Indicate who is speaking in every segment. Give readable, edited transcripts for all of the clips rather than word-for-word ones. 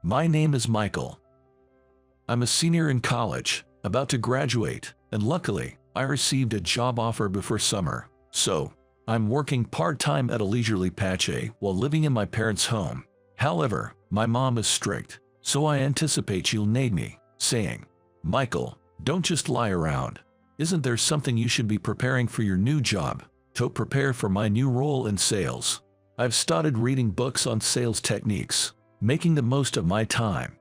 Speaker 1: My name is Michael. I'm a senior in college, about to graduate, and luckily, I received a job offer before summer, so I'm working part-time at a leisurely patché while living in my parents' home. However, my mom is strict, so I anticipate she'll nag me, saying, "Michael, don't just lie around. Isn't there something you should be preparing for your new job?" To prepare for my new role in sales, I've started reading books on sales techniques, making the most of my time.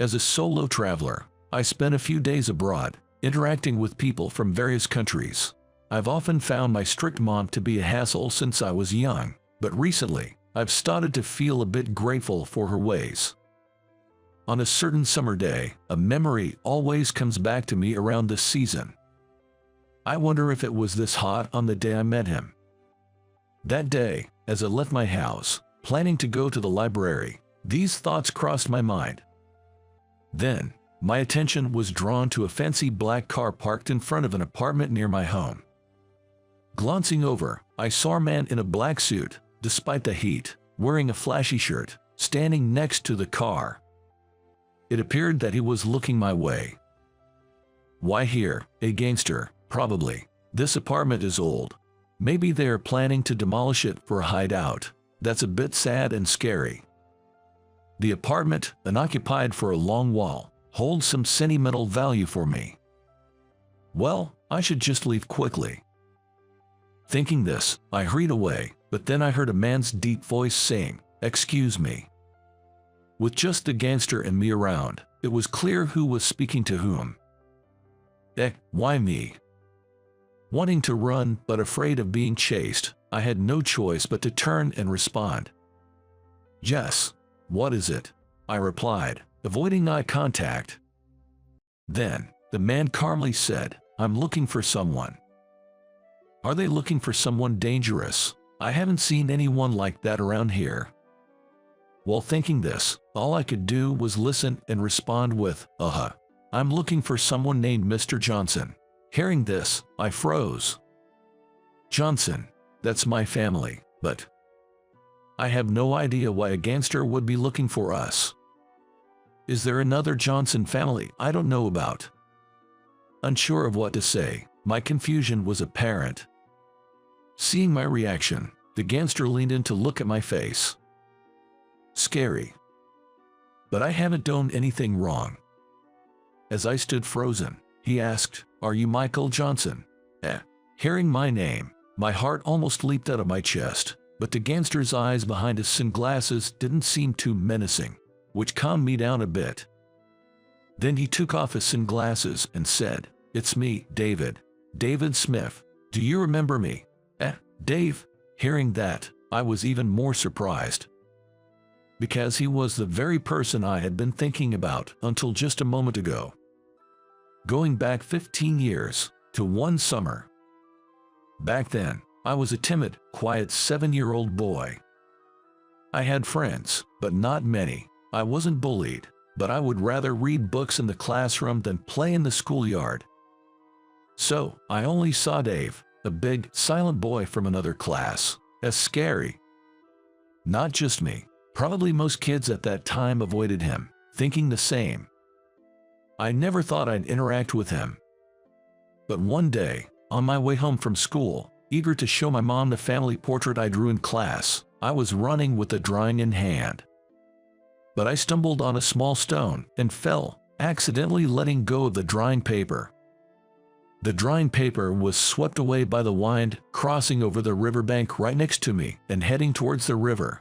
Speaker 1: As a solo traveler, I spent a few days abroad, interacting with people from various countries. I've often found my strict mom to be a hassle since I was young, but recently, I've started to feel a bit grateful for her ways. On a certain summer day, a memory always comes back to me around this season. I wonder if it was this hot on the day I met him. That day, as I left my house, planning to go to the library, these thoughts crossed my mind. Then, my attention was drawn to a fancy black car parked in front of an apartment near my home. Glancing over, I saw a man in a black suit, despite the heat, wearing a flashy shirt, standing next to the car. It appeared that he was looking my way. Why here? A gangster, probably. This apartment is old. Maybe they are planning to demolish it for a hideout. That's a bit sad and scary. The apartment, unoccupied for a long while, holds some sentimental value for me. Well, I should just leave quickly. Thinking this, I hurried away, but then I heard a man's deep voice saying, "Excuse me." With just the gangster and me around, it was clear who was speaking to whom. Why me? Wanting to run but afraid of being chased, I had no choice but to turn and respond. "Yes, what is it?" I replied, avoiding eye contact. Then, the man calmly said, "I'm looking for someone." Are they looking for someone dangerous? I haven't seen anyone like that around here. While thinking this, all I could do was listen and respond with, "I'm looking for someone named Mr. Johnson." Hearing this, I froze. Johnson, that's my family, but I have no idea why a gangster would be looking for us. Is there another Johnson family I don't know about? Unsure of what to say, my confusion was apparent. Seeing my reaction, the gangster leaned in to look at my face. Scary. But I haven't done anything wrong. As I stood frozen, he asked, "Are you Michael Johnson?" Hearing my name, my heart almost leaped out of my chest, but the gangster's eyes behind his sunglasses didn't seem too menacing, which calmed me down a bit. Then he took off his sunglasses and said, "It's me, David. David Smith. Do you remember me?" Dave. Hearing that, I was even more surprised. Because he was the very person I had been thinking about until just a moment ago. Going back 15 years, to one summer. Back then, I was a timid, quiet 7-year-old boy. I had friends, but not many. I wasn't bullied, but I would rather read books in the classroom than play in the schoolyard. So, I only saw Dave, a big, silent boy from another class, as scary. Not just me, probably most kids at that time avoided him, thinking the same. I never thought I'd interact with him. But one day, on my way home from school, eager to show my mom the family portrait I drew in class, I was running with the drawing in hand. But I stumbled on a small stone and fell, accidentally letting go of the drawing paper. The drawing paper was swept away by the wind, crossing over the riverbank right next to me and heading towards the river.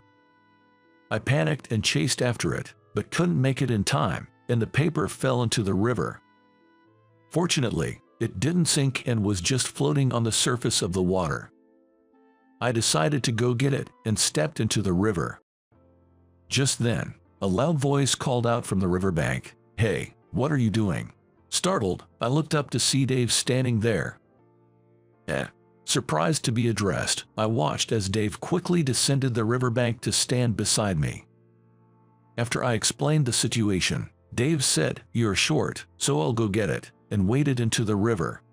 Speaker 1: I panicked and chased after it, but couldn't make it in time, and the paper fell into the river. Fortunately, it didn't sink and was just floating on the surface of the water. I decided to go get it and stepped into the river. Just then, a loud voice called out from the riverbank, "Hey, what are you doing?" Startled, I looked up to see Dave standing there. Surprised to be addressed, I watched as Dave quickly descended the riverbank to stand beside me. After I explained the situation, Dave said, "You're short, so I'll go get it," and waded into the river.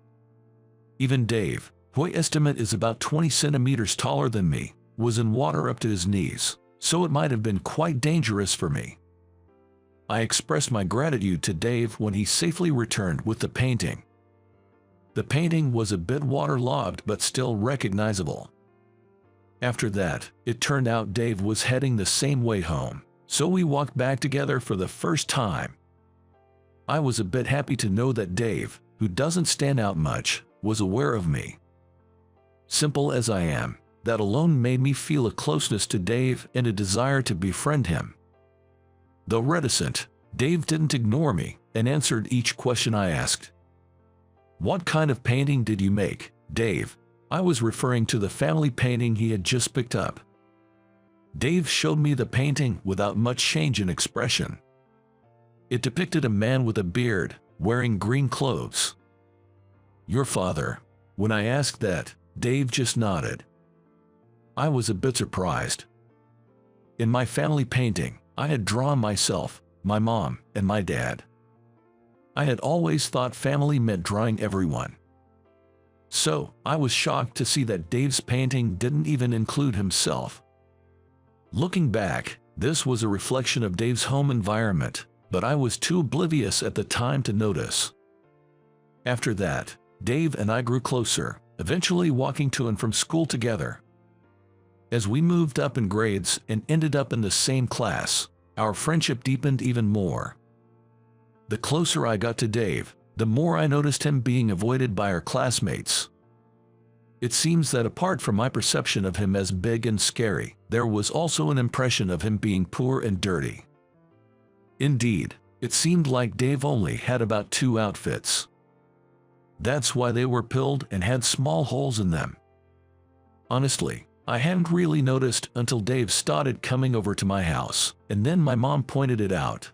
Speaker 1: Even Dave, who I estimate is about 20 centimeters taller than me, was in water up to his knees, so it might have been quite dangerous for me. I expressed my gratitude to Dave when he safely returned with the painting. The painting was a bit waterlogged but still recognizable. After that, it turned out Dave was heading the same way home, so we walked back together for the first time. I was a bit happy to know that Dave, who doesn't stand out much, was aware of me. Simple as I am, that alone made me feel a closeness to Dave and a desire to befriend him. Though reticent, Dave didn't ignore me and answered each question I asked. "What kind of painting did you make, Dave?" I was referring to the family painting he had just picked up. Dave showed me the painting without much change in expression. It depicted a man with a beard, wearing green clothes. "Your father?" When I asked that, Dave just nodded. I was a bit surprised. In my family painting, I had drawn myself, my mom, and my dad. I had always thought family meant drawing everyone. So, I was shocked to see that Dave's painting didn't even include himself. Looking back, this was a reflection of Dave's home environment, but I was too oblivious at the time to notice. After that, Dave and I grew closer, eventually walking to and from school together. As we moved up in grades and ended up in the same class, our friendship deepened even more. The closer I got to Dave, the more I noticed him being avoided by our classmates. It seems that apart from my perception of him as big and scary, there was also an impression of him being poor and dirty. Indeed, it seemed like Dave only had about 2 outfits. That's why they were pilled and had small holes in them. Honestly, I hadn't really noticed until Dave started coming over to my house, and then my mom pointed it out.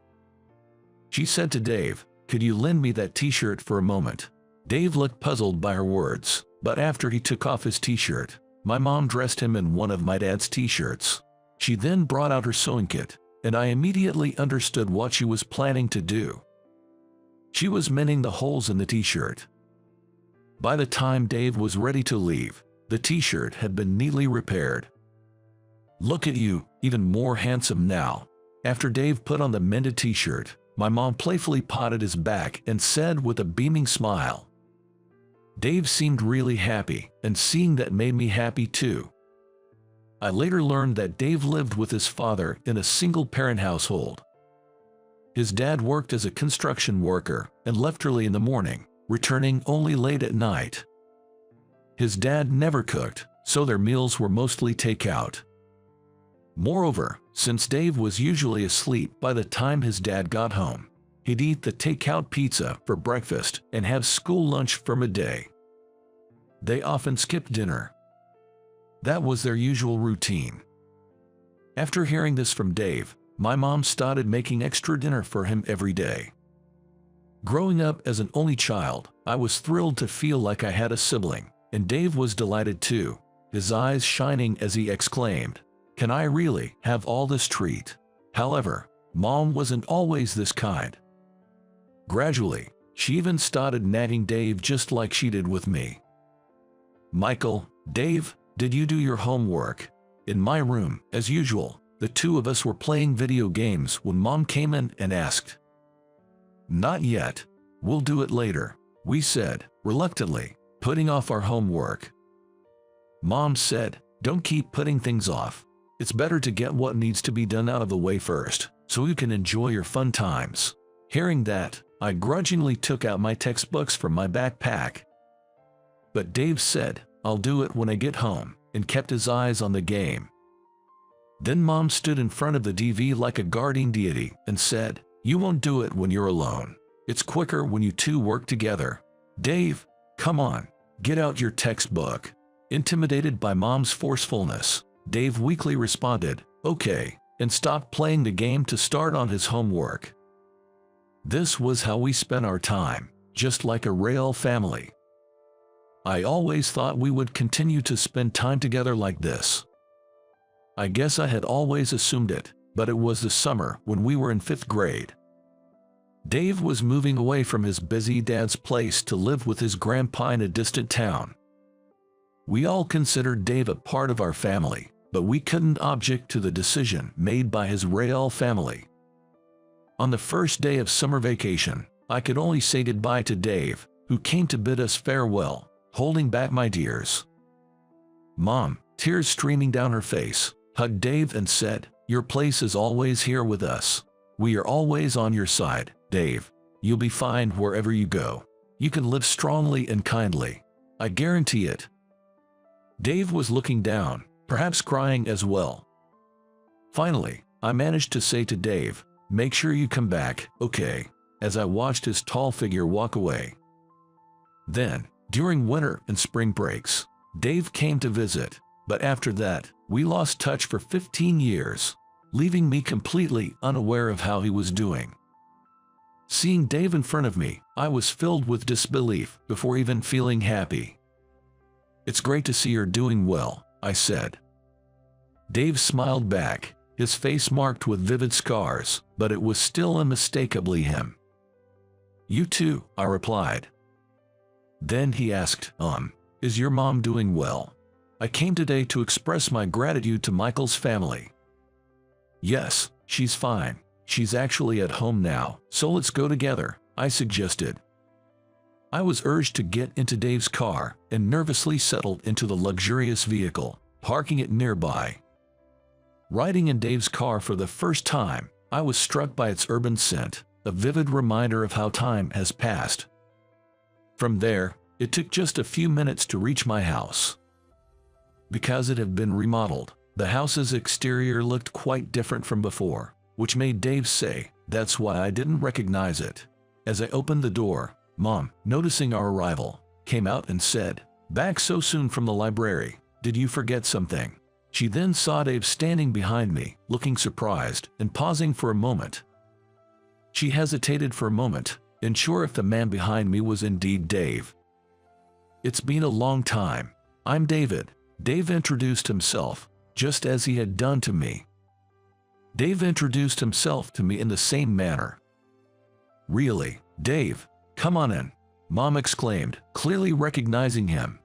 Speaker 1: She said to Dave, "Could you lend me that t-shirt for a moment?" Dave looked puzzled by her words, but after he took off his t-shirt, my mom dressed him in one of my dad's t-shirts. She then brought out her sewing kit, and I immediately understood what she was planning to do. She was mending the holes in the t-shirt. By the time Dave was ready to leave, the t-shirt had been neatly repaired. "Look at you, even more handsome now." After Dave put on the mended t-shirt, my mom playfully patted his back and said with a beaming smile. Dave seemed really happy, and seeing that made me happy too. I later learned that Dave lived with his father in a single-parent household. His dad worked as a construction worker and left early in the morning, returning only late at night. His dad never cooked, so their meals were mostly takeout. Moreover, since Dave was usually asleep by the time his dad got home, he'd eat the takeout pizza for breakfast and have school lunch for midday. They often skipped dinner. That was their usual routine. After hearing this from Dave, my mom started making extra dinner for him every day. Growing up as an only child, I was thrilled to feel like I had a sibling, and Dave was delighted too, his eyes shining as he exclaimed, "Can I really have all this treat?" However, Mom wasn't always this kind. Gradually, she even started nagging Dave just like she did with me. "Michael, Dave, did you do your homework?" In my room, as usual, the two of us were playing video games when Mom came in and asked. "Not yet. We'll do it later," we said, reluctantly, putting off our homework. Mom said, "Don't keep putting things off. It's better to get what needs to be done out of the way first, so you can enjoy your fun times." Hearing that, I grudgingly took out my textbooks from my backpack. But Dave said, "I'll do it when I get home," and kept his eyes on the game. Then Mom stood in front of the TV like a guardian deity and said, "You won't do it when you're alone. It's quicker when you two work together. Dave, come on, get out your textbook." Intimidated by Mom's forcefulness, Dave weakly responded, "Okay," and stopped playing the game to start on his homework. This was how we spent our time, just like a real family. I always thought we would continue to spend time together like this. I guess I had always assumed it, but it was the summer when we were in 5th grade. Dave was moving away from his busy dad's place to live with his grandpa in a distant town. We all considered Dave a part of our family, but we couldn't object to the decision made by his real family. On the first day of summer vacation, I could only say goodbye to Dave, who came to bid us farewell, holding back my tears. Mom, tears streaming down her face, hugged Dave and said, "Your place is always here with us. We are always on your side, Dave. You'll be fine wherever you go. You can live strongly and kindly. I guarantee it." Dave was looking down, perhaps crying as well. Finally, I managed to say to Dave, "Make sure you come back, okay?" as I watched his tall figure walk away. Then, during winter and spring breaks, Dave came to visit, but after that, we lost touch for 15 years, leaving me completely unaware of how he was doing. Seeing Dave in front of me, I was filled with disbelief before even feeling happy. "It's great to see you're doing well," I said. Dave smiled back, his face marked with vivid scars, but it was still unmistakably him. "You too," I replied. Then he asked, "Is your mom doing well? I came today to express my gratitude to Michael's family." "Yes, she's fine. She's actually at home now, so let's go together," I suggested. I was urged to get into Dave's car and nervously settled into the luxurious vehicle, parking it nearby. Riding in Dave's car for the first time, I was struck by its urban scent, a vivid reminder of how time has passed. From there, it took just a few minutes to reach my house. Because it had been remodeled, the house's exterior looked quite different from before, which made Dave say, "That's why I didn't recognize it." As I opened the door, Mom, noticing our arrival, came out and said, "Back so soon from the library, did you forget something?" She then saw Dave standing behind me, looking surprised and pausing for a moment. She hesitated for a moment, unsure if the man behind me was indeed Dave. "It's been a long time. I'm David." Dave introduced himself, just as he had done to me. Dave introduced himself to me in the same manner. "Really, Dave? Come on in," Mom exclaimed, clearly recognizing him.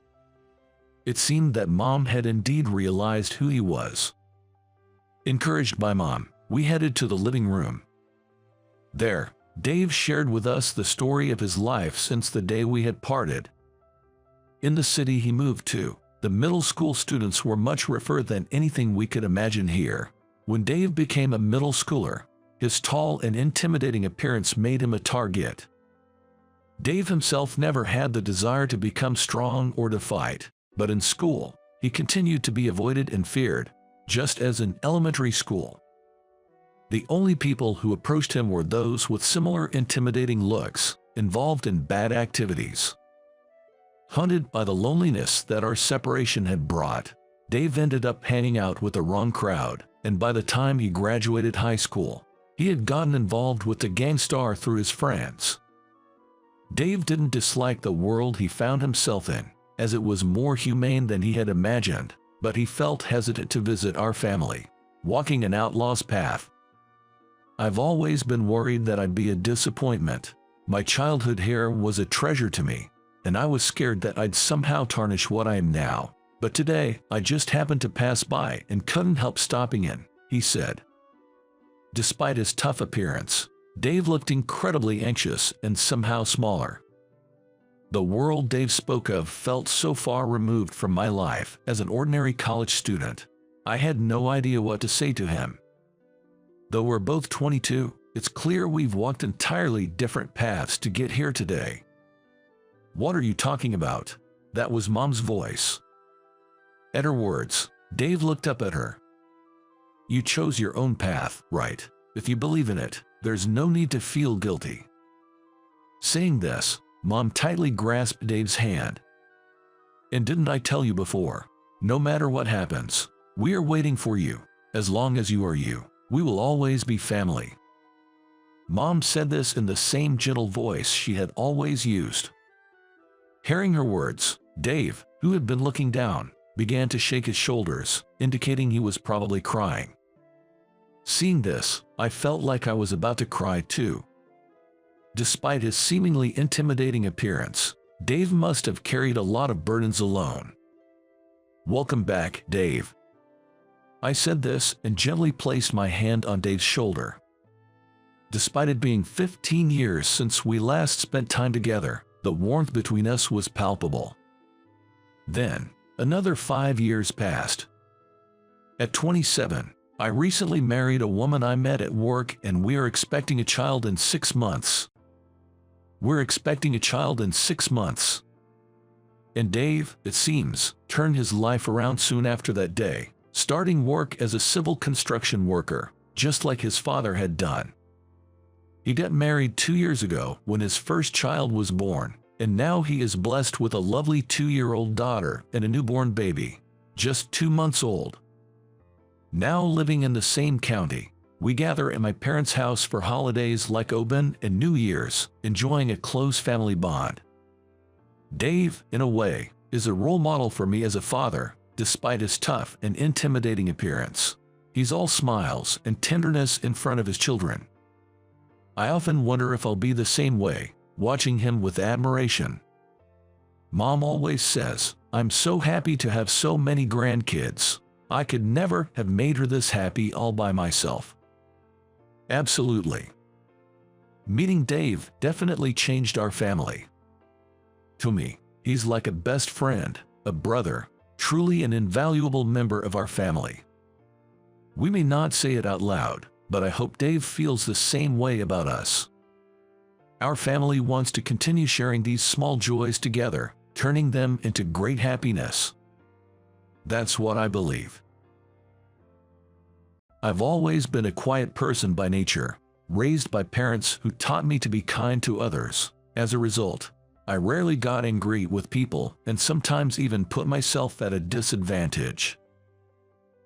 Speaker 1: It seemed that Mom had indeed realized who he was. Encouraged by Mom, we headed to the living room. There, Dave shared with us the story of his life since the day we had parted. In the city he moved to, the middle school students were much rougher than anything we could imagine here. When Dave became a middle schooler, his tall and intimidating appearance made him a target. Dave himself never had the desire to become strong or to fight, but in school, he continued to be avoided and feared, just as in elementary school. The only people who approached him were those with similar intimidating looks, involved in bad activities. Haunted by the loneliness that our separation had brought, Dave ended up hanging out with the wrong crowd, and by the time he graduated high school, he had gotten involved with the gangstar through his friends. Dave didn't dislike the world he found himself in, as it was more humane than he had imagined, but he felt hesitant to visit our family, walking an outlaw's path. "I've always been worried that I'd be a disappointment. My childhood hair was a treasure to me, and I was scared that I'd somehow tarnish what I am now. But today, I just happened to pass by and couldn't help stopping in," he said. Despite his tough appearance, Dave looked incredibly anxious and somehow smaller. The world Dave spoke of felt so far removed from my life as an ordinary college student. I had no idea what to say to him. Though we're both 22, it's clear we've walked entirely different paths to get here today. "What are you talking about?" That was Mom's voice. At her words, Dave looked up at her. "You chose your own path, right? If you believe in it, there's no need to feel guilty." Saying this, Mom tightly grasped Dave's hand. "And didn't I tell you before? No matter what happens, we are waiting for you. As long as you are you, we will always be family." Mom said this in the same gentle voice she had always used. Hearing her words, Dave, who had been looking down, began to shake his shoulders, indicating he was probably crying. Seeing this, I felt like I was about to cry too. Despite his seemingly intimidating appearance, Dave must have carried a lot of burdens alone. "Welcome back, Dave." I said this and gently placed my hand on Dave's shoulder. Despite it being 15 years since we last spent time together, the warmth between us was palpable. Then, another 5 years passed. At 27, I recently married a woman I met at work, and we are expecting a child in 6 months. We're expecting a child in 6 months. And Dave, it seems, turned his life around soon after that day, starting work as a civil construction worker, just like his father had done. He got married 2 years ago when his first child was born, and now he is blessed with a lovely 2-year-old daughter and a newborn baby, just 2 months old. Now living in the same county, we gather at my parents' house for holidays like Open and New Year's, enjoying a close family bond. Dave, in a way, is a role model for me as a father, despite his tough and intimidating appearance. He's all smiles and tenderness in front of his children. I often wonder if I'll be the same way, watching him with admiration. Mom always says, "I'm so happy to have so many grandkids. I could never have made her this happy all by myself." Absolutely. Meeting Dave definitely changed our family. To me, he's like a best friend, a brother, truly an invaluable member of our family. We may not say it out loud, but I hope Dave feels the same way about us. Our family wants to continue sharing these small joys together, turning them into great happiness. That's what I believe. I've always been a quiet person by nature, raised by parents who taught me to be kind to others. As a result, I rarely got angry with people and sometimes even put myself at a disadvantage.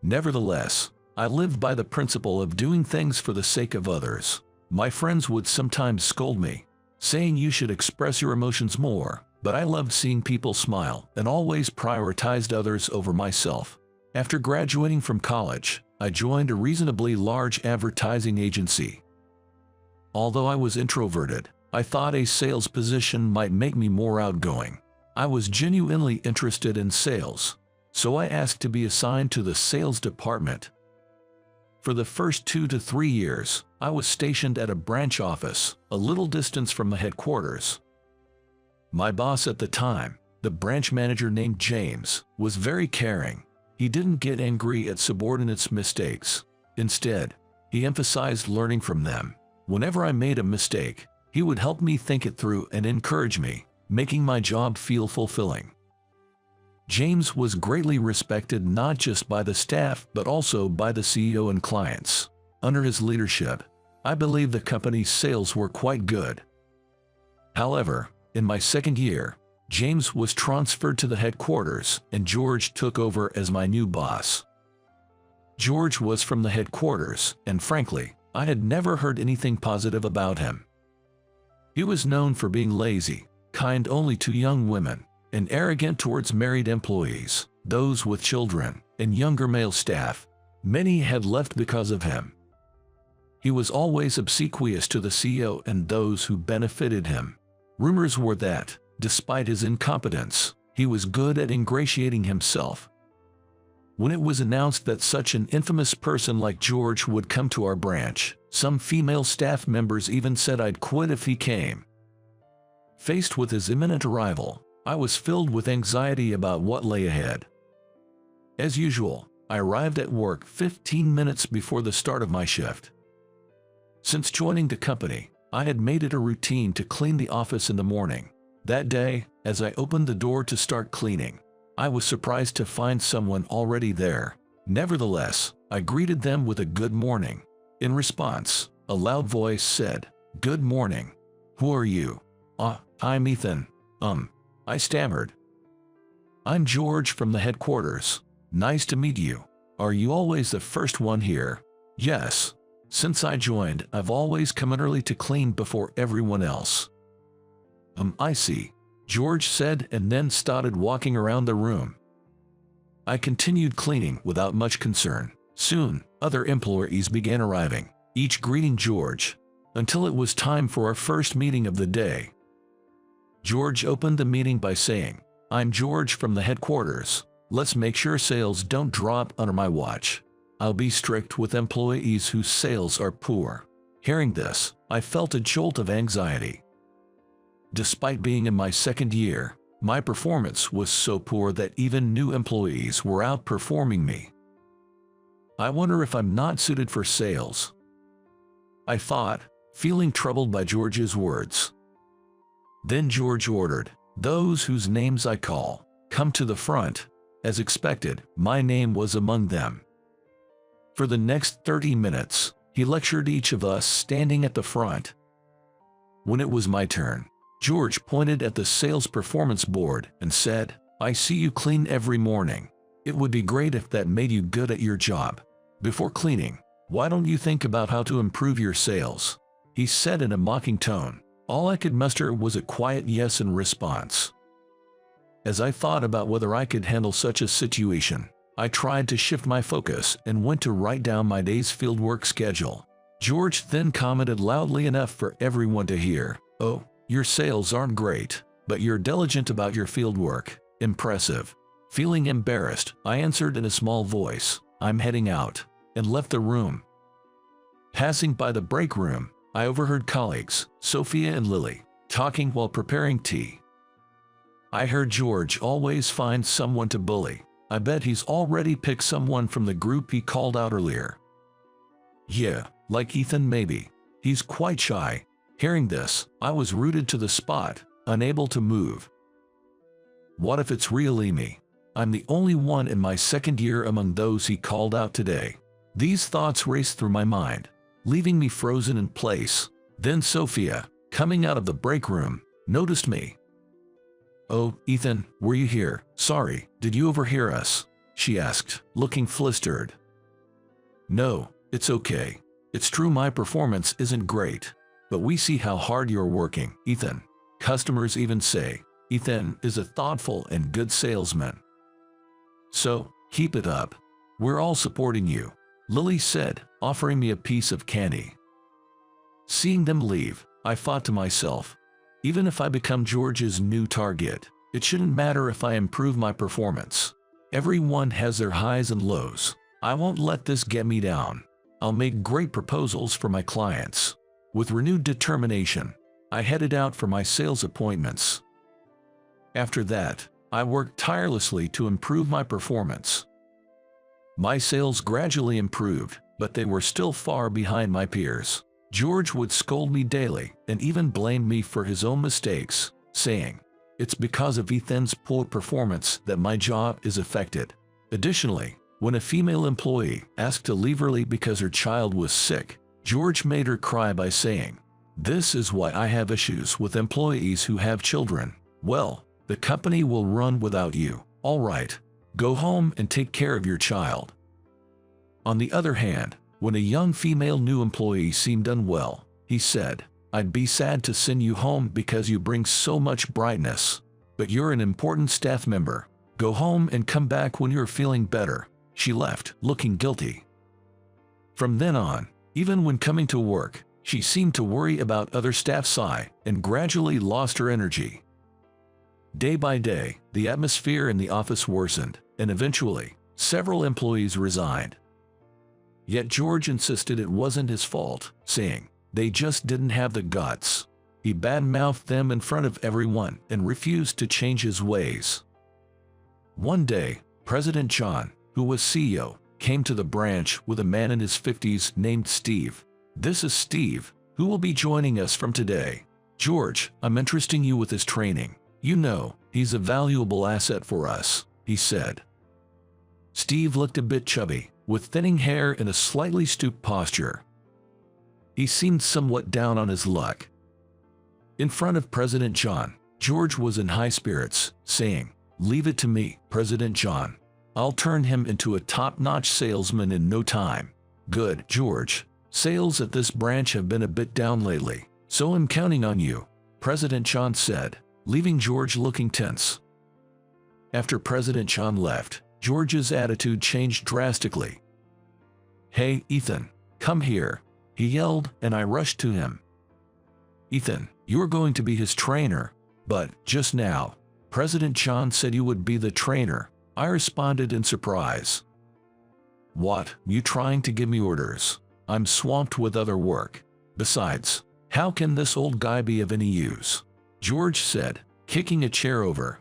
Speaker 1: Nevertheless, I lived by the principle of doing things for the sake of others. My friends would sometimes scold me, saying you should express your emotions more, but I loved seeing people smile and always prioritized others over myself. After graduating from college, I joined a reasonably large advertising agency. Although I was introverted, I thought a sales position might make me more outgoing. I was genuinely interested in sales, so I asked to be assigned to the sales department. For the first 2 to 3 years, I was stationed at a branch office, a little distance from the headquarters. My boss at the time, the branch manager named James, was very caring. He didn't get angry at subordinates' mistakes. Instead, he emphasized learning from them. Whenever I made a mistake, he would help me think it through and encourage me, making my job feel fulfilling. James was greatly respected not just by the staff but also by the CEO and clients. Under his leadership, I believe the company's sales were quite good. However, in my second year, James was transferred to the headquarters and George took over as my new boss. George was from the headquarters, and frankly, I had never heard anything positive about him. He was known for being lazy, kind only to young women, and arrogant towards married employees, those with children, and younger male staff. Many had left because of him. He was always obsequious to the CEO and those who benefited him. Rumors were that, despite his incompetence, he was good at ingratiating himself. When it was announced that such an infamous person like George would come to our branch, some female staff members even said I'd quit if he came. Faced with his imminent arrival, I was filled with anxiety about what lay ahead. As usual, I arrived at work 15 minutes before the start of my shift. Since joining the company, I had made it a routine to clean the office in the morning. That day, as I opened the door to start cleaning, I was surprised to find someone already there. Nevertheless, I greeted them with a good morning. In response, a loud voice said, "Good morning. Who are you?" I'm Ethan. I stammered. "I'm George from the headquarters. Nice to meet you. Are you always the first one here?" "Yes. Since I joined, I've always come in early to clean before everyone else." I see," George said and then started walking around the room. I continued cleaning without much concern. Soon, other employees began arriving, each greeting George, until it was time for our first meeting of the day. George opened the meeting by saying, "I'm George from the headquarters. Let's make sure sales don't drop under my watch. I'll be strict with employees whose sales are poor." Hearing this, I felt a jolt of anxiety. Despite being in my second year, my performance was so poor that even new employees were outperforming me. I wonder if I'm not suited for sales, I thought, feeling troubled by George's words. Then George ordered, "Those whose names I call, come to the front." As expected, my name was among them. For the next 30 minutes, he lectured each of us standing at the front. When it was my turn, George pointed at the sales performance board and said, "I see you clean every morning. It would be great if that made you good at your job. Before cleaning, why don't you think about how to improve your sales?" He said in a mocking tone. All I could muster was a quiet yes in response. As I thought about whether I could handle such a situation, I tried to shift my focus and went to write down my day's fieldwork schedule. George then commented loudly enough for everyone to hear, "Oh, your sales aren't great, but you're diligent about your fieldwork. Impressive." Feeling embarrassed, I answered in a small voice, "I'm heading out," and left the room. Passing by the break room, I overheard colleagues, Sophia and Lily, talking while preparing tea. I heard George always find someone to bully. I bet he's already picked someone from the group he called out earlier. Yeah, like Ethan maybe. He's quite shy. Hearing this, I was rooted to the spot, unable to move. What if it's really me? I'm the only one in my second year among those he called out today. These thoughts raced through my mind, leaving me frozen in place. Then Sophia, coming out of the break room, noticed me. "Oh, Ethan, were you here? Sorry, did you overhear us?" she asked, looking flustered. "No, it's okay. It's true my performance isn't great, but we see how hard you're working, Ethan. Customers even say, Ethan is a thoughtful and good salesman. So, keep it up. We're all supporting you," Lily said, offering me a piece of candy. Seeing them leave, I thought to myself, even if I become George's new target, it shouldn't matter if I improve my performance. Everyone has their highs and lows. I won't let this get me down. I'll make great proposals for my clients. With renewed determination, I headed out for my sales appointments. After that, I worked tirelessly to improve my performance. My sales gradually improved, but they were still far behind my peers. George would scold me daily and even blame me for his own mistakes, saying, "It's because of Ethan's poor performance that my job is affected." Additionally, when a female employee asked to leave early because her child was sick, George made her cry by saying, "This is why I have issues with employees who have children. Well, the company will run without you. All right, go home and take care of your child." On the other hand, when a young female new employee seemed unwell, he said, "I'd be sad to send you home because you bring so much brightness, but you're an important staff member. Go home and come back when you're feeling better." She left, looking guilty. From then on, even when coming to work, she seemed to worry about other staff's sigh and gradually lost her energy. Day by day, the atmosphere in the office worsened, and eventually, several employees resigned. Yet George insisted it wasn't his fault, saying, "They just didn't have the guts." He bad-mouthed them in front of everyone and refused to change his ways. One day, President John, who was CEO, came to the branch with a man in his 50s named Steve. "This is Steve, who will be joining us from today. George, I'm entrusting you with his training. You know, he's a valuable asset for us," he said. Steve looked a bit chubby, with thinning hair and a slightly stooped posture. He seemed somewhat down on his luck. In front of President John, George was in high spirits, saying, "Leave it to me, President John. I'll turn him into a top-notch salesman in no time." "Good, George. Sales at this branch have been a bit down lately, so I'm counting on you," President John said, leaving George looking tense. After President John left, George's attitude changed drastically. "Hey, Ethan, come here," he yelled, and I rushed to him. "Ethan, you're going to be his trainer." "But just now, President John said you would be the trainer," I responded in surprise. "What, you trying to give me orders? I'm swamped with other work." Besides, how can this old guy be of any use? George said, kicking a chair over.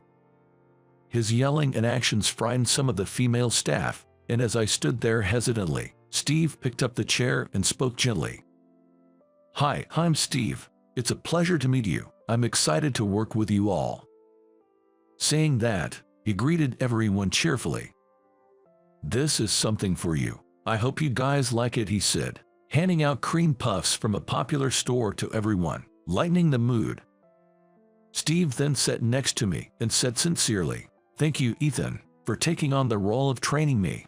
Speaker 1: His yelling and actions frightened some of the female staff, and as I stood there hesitantly, Steve picked up the chair and spoke gently. Hi, I'm Steve. It's a pleasure to meet you. I'm excited to work with you all. Saying that, he greeted everyone cheerfully. This is something for you. I hope you guys like it, he said, handing out cream puffs from a popular store to everyone, lightening the mood. Steve then sat next to me and said sincerely, Thank you, Ethan, for taking on the role of training me.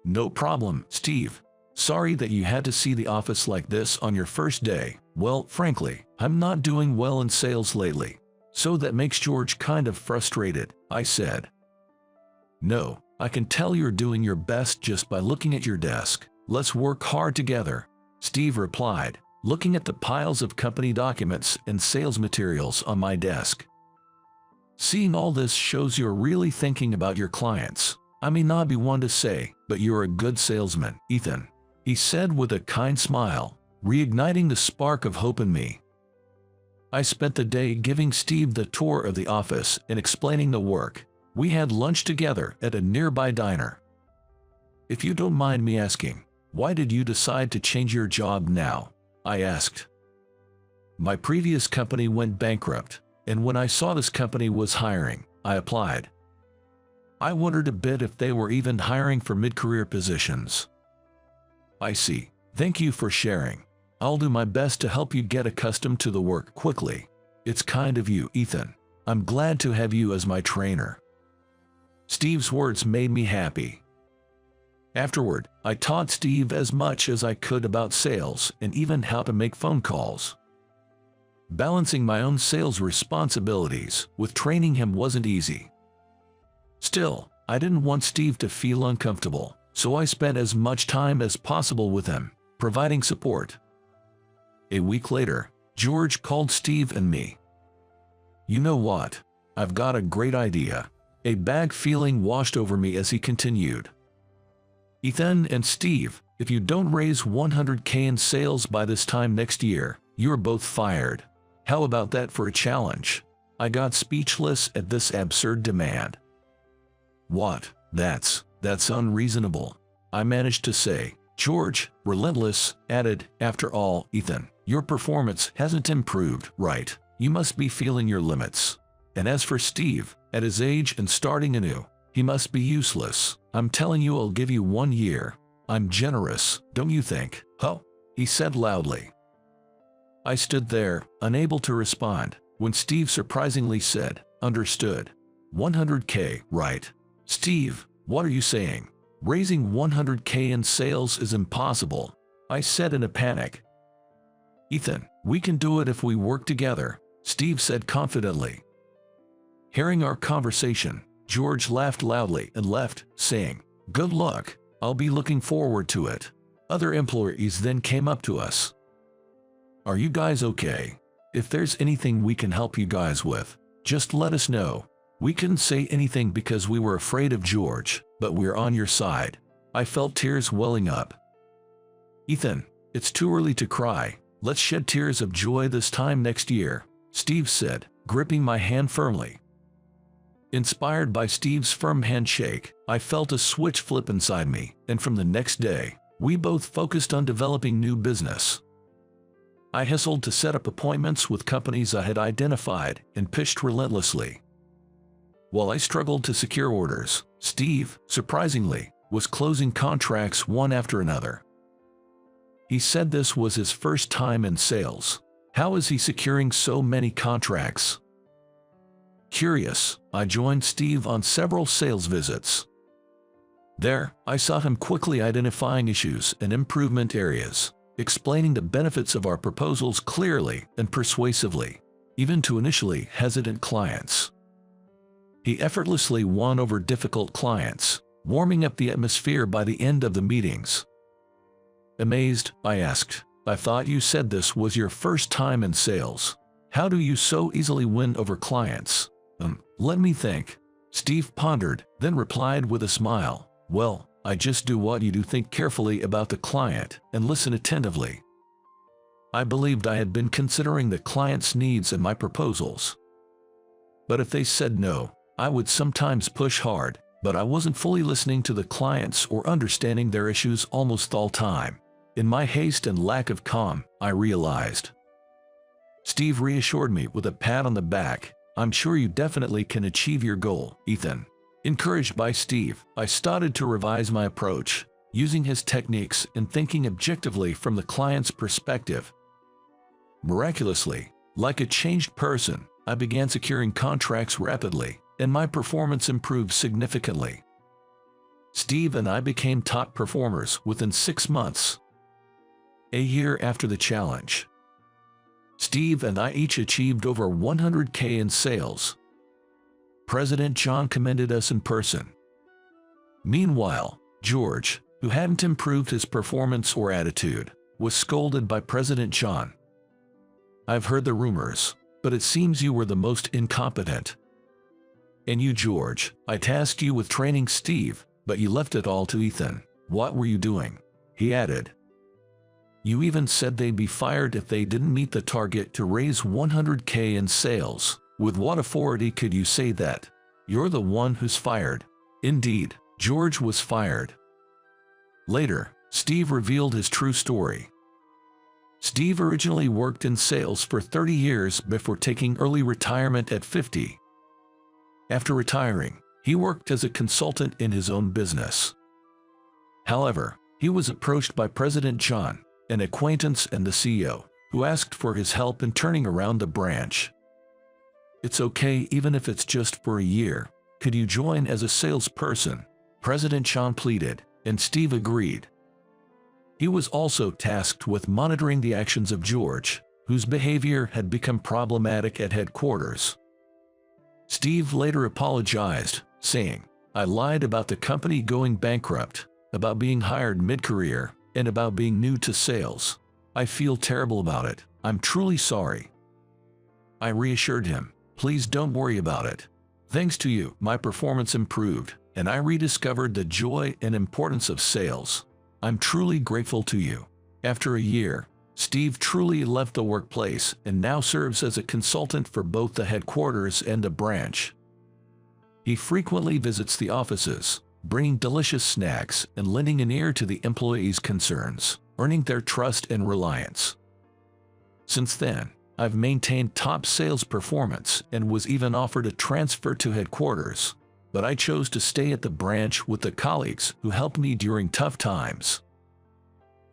Speaker 1: No problem, Steve. Sorry that you had to see the office like this on your first day. Well, frankly, I'm not doing well in sales lately. So that makes George kind of frustrated, I said. No, I can tell you're doing your best just by looking at your desk. Let's work hard together, Steve replied, looking at the piles of company documents and sales materials on my desk. Seeing all this shows you're really thinking about your clients. I may not be one to say, but you're a good salesman, Ethan, he said with a kind smile, reigniting the spark of hope in me. I spent the day giving Steve the tour of the office and explaining the work. We had lunch together at a nearby diner. If you don't mind me asking, why did you decide to change your job now? I asked. My previous company went bankrupt, and when I saw this company was hiring, I applied. I wondered a bit if they were even hiring for mid-career positions. I see. Thank you for sharing. I'll do my best to help you get accustomed to the work quickly. It's kind of you, Ethan. I'm glad to have you as my trainer. Steve's words made me happy. Afterward, I taught Steve as much as I could about sales and even how to make phone calls. Balancing my own sales responsibilities with training him wasn't easy. Still, I didn't want Steve to feel uncomfortable, so I spent as much time as possible with him, providing support. A week later, George called Steve and me. You know what? I've got a great idea. A bad feeling washed over me as he continued. Ethan and Steve, if you don't raise 100K in sales by this time next year, you're both fired. How about that for a challenge? I got speechless at this absurd demand. What? That's unreasonable, I managed to say. George, relentless, added, after all, Ethan, your performance hasn't improved, right? You must be feeling your limits. And as for Steve, at his age and starting anew, he must be useless. I'm telling you, I'll give you 1 year. I'm generous, don't you think? Huh? He said loudly. I stood there, unable to respond, when Steve surprisingly said, Understood. 100K, right? Steve, what are you saying? Raising 100K in sales is impossible, I said in a panic. Ethan, we can do it if we work together, Steve said confidently. Hearing our conversation, George laughed loudly and left, saying, Good luck, I'll be looking forward to it. Other employees then came up to us. Are you guys okay? If there's anything we can help you guys with, just let us know. We couldn't say anything because we were afraid of George, but we're on your side. I felt tears welling up. Ethan, it's too early to cry. Let's shed tears of joy this time next year, Steve said, gripping my hand firmly. Inspired by Steve's firm handshake, I felt a switch flip inside me, and from the next day, we both focused on developing new business. I hustled to set up appointments with companies I had identified and pitched relentlessly. While I struggled to secure orders, Steve, surprisingly, was closing contracts one after another. He said this was his first time in sales. How is he securing so many contracts? Curious, I joined Steve on several sales visits. There, I saw him quickly identifying issues and improvement areas, explaining the benefits of our proposals clearly and persuasively, even to initially hesitant clients. He effortlessly won over difficult clients, warming up the atmosphere by the end of the meetings. Amazed, I asked, I thought you said this was your first time in sales. How do you so easily win over clients? Let me think. Steve pondered, then replied with a smile. Well, I just do what you do, think carefully about the client and listen attentively. I believed I had been considering the client's needs and my proposals. But if they said no, I would sometimes push hard, but I wasn't fully listening to the clients or understanding their issues almost all time. In my haste and lack of calm, I realized. Steve reassured me with a pat on the back. I'm sure you definitely can achieve your goal, Ethan. Encouraged by Steve, I started to revise my approach, using his techniques and thinking objectively from the client's perspective. Miraculously, like a changed person, I began securing contracts rapidly, and my performance improved significantly. Steve and I became top performers within 6 months. A year after the challenge, Steve and I each achieved over $100K in sales. President John commended us in person. Meanwhile, George, who hadn't improved his performance or attitude, was scolded by President John. I've heard the rumors, but it seems you were the most incompetent. And you, George, I tasked you with training Steve, but you left it all to Ethan. What were you doing? He added. You even said they'd be fired if they didn't meet the target to raise $100K in sales. With what authority could you say that? You're the one who's fired. Indeed, George was fired. Later, Steve revealed his true story. Steve originally worked in sales for 30 years before taking early retirement at 50. After retiring, he worked as a consultant in his own business. However, he was approached by President John, an acquaintance and the CEO, who asked for his help in turning around the branch. It's okay even if it's just for a year. Could you join as a salesperson? President John pleaded, and Steve agreed. He was also tasked with monitoring the actions of George, whose behavior had become problematic at headquarters. Steve later apologized, saying, I lied about the company going bankrupt, about being hired mid-career, and about being new to sales. I feel terrible about it. I'm truly sorry. I reassured him, please don't worry about it. Thanks to you, my performance improved, and I rediscovered the joy and importance of sales. I'm truly grateful to you. After a year, Steve truly left the workplace and now serves as a consultant for both the headquarters and the branch. He frequently visits the offices, bringing delicious snacks and lending an ear to the employees' concerns, earning their trust and reliance. Since then, I've maintained top sales performance and was even offered a transfer to headquarters, but I chose to stay at the branch with the colleagues who helped me during tough times.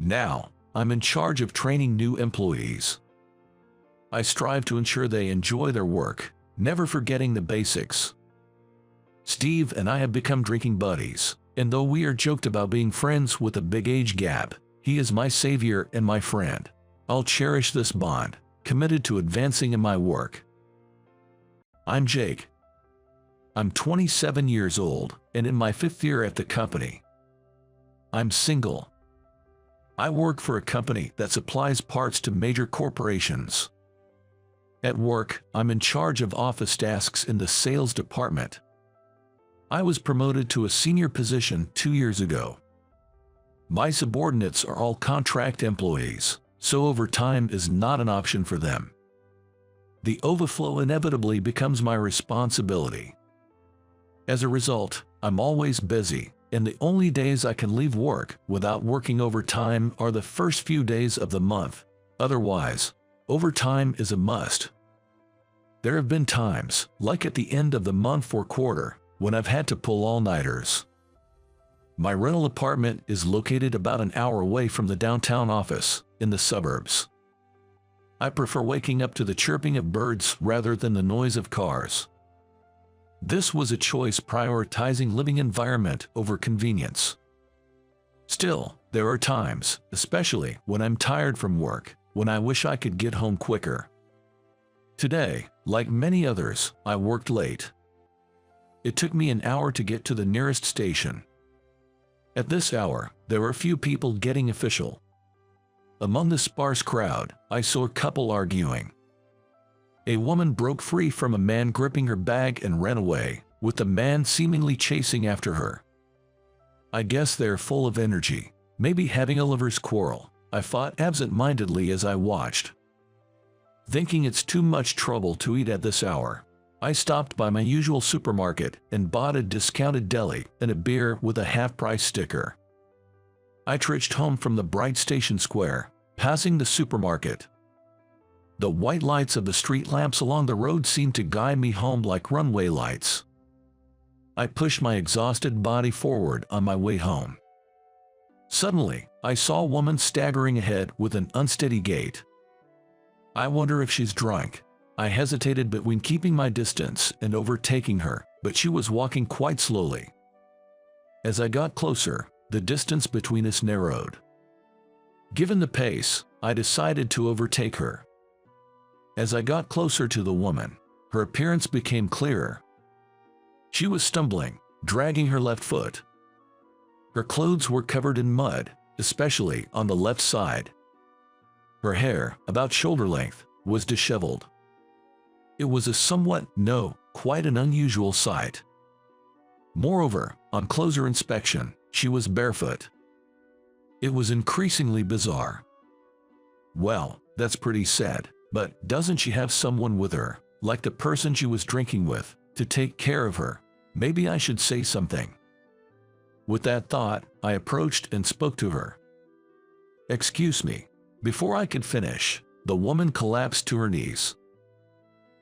Speaker 1: Now, I'm in charge of training new employees. I strive to ensure they enjoy their work, never forgetting the basics. Steve and I have become drinking buddies, and though we are joked about being friends with a big age gap, he is my savior and my friend. I'll cherish this bond, committed to advancing in my work. I'm Jake. I'm 27 years old and in my 5th year at the company. I'm single. I work for a company that supplies parts to major corporations. At work, I'm in charge of office tasks in the sales department. I was promoted to a senior position 2 years ago. My subordinates are all contract employees, so overtime is not an option for them. The overflow inevitably becomes my responsibility. As a result, I'm always busy, and the only days I can leave work without working overtime are the first few days of the month. Otherwise, overtime is a must. There have been times, like at the end of the month or quarter, when I've had to pull all-nighters. My rental apartment is located about an hour away from the downtown office, in the suburbs. I prefer waking up to the chirping of birds rather than the noise of cars. This was a choice prioritizing living environment over convenience. Still, there are times, especially when I'm tired from work, when I wish I could get home quicker. Today, like many others, I worked late. It took me an hour to get to the nearest station. At this hour, there were few people getting official. Among the sparse crowd, I saw a couple arguing. A woman broke free from a man gripping her bag and ran away, with the man seemingly chasing after her. I guess they're full of energy, maybe having a lover's quarrel. I thought absent-mindedly as I watched. Thinking it's too much trouble to eat at this hour, I stopped by my usual supermarket and bought a discounted deli and a beer with a half-price sticker. I trudged home from the bright station square, passing the supermarket. The white lights of the street lamps along the road seemed to guide me home like runway lights. I pushed my exhausted body forward on my way home. Suddenly, I saw a woman staggering ahead with an unsteady gait. I wonder if she's drunk. I hesitated between keeping my distance and overtaking her, but she was walking quite slowly. As I got closer, the distance between us narrowed. Given the pace, I decided to overtake her. As I got closer to the woman, her appearance became clearer. She was stumbling, dragging her left foot. Her clothes were covered in mud, especially on the left side. Her hair, about shoulder length, was disheveled. It was quite an unusual sight. Moreover, on closer inspection, she was barefoot. It was increasingly bizarre. Well, that's pretty sad, but doesn't she have someone with her, like the person she was drinking with, to take care of her? Maybe I should say something. With that thought, I approached and spoke to her. "Excuse me." Before I could finish, the woman collapsed to her knees.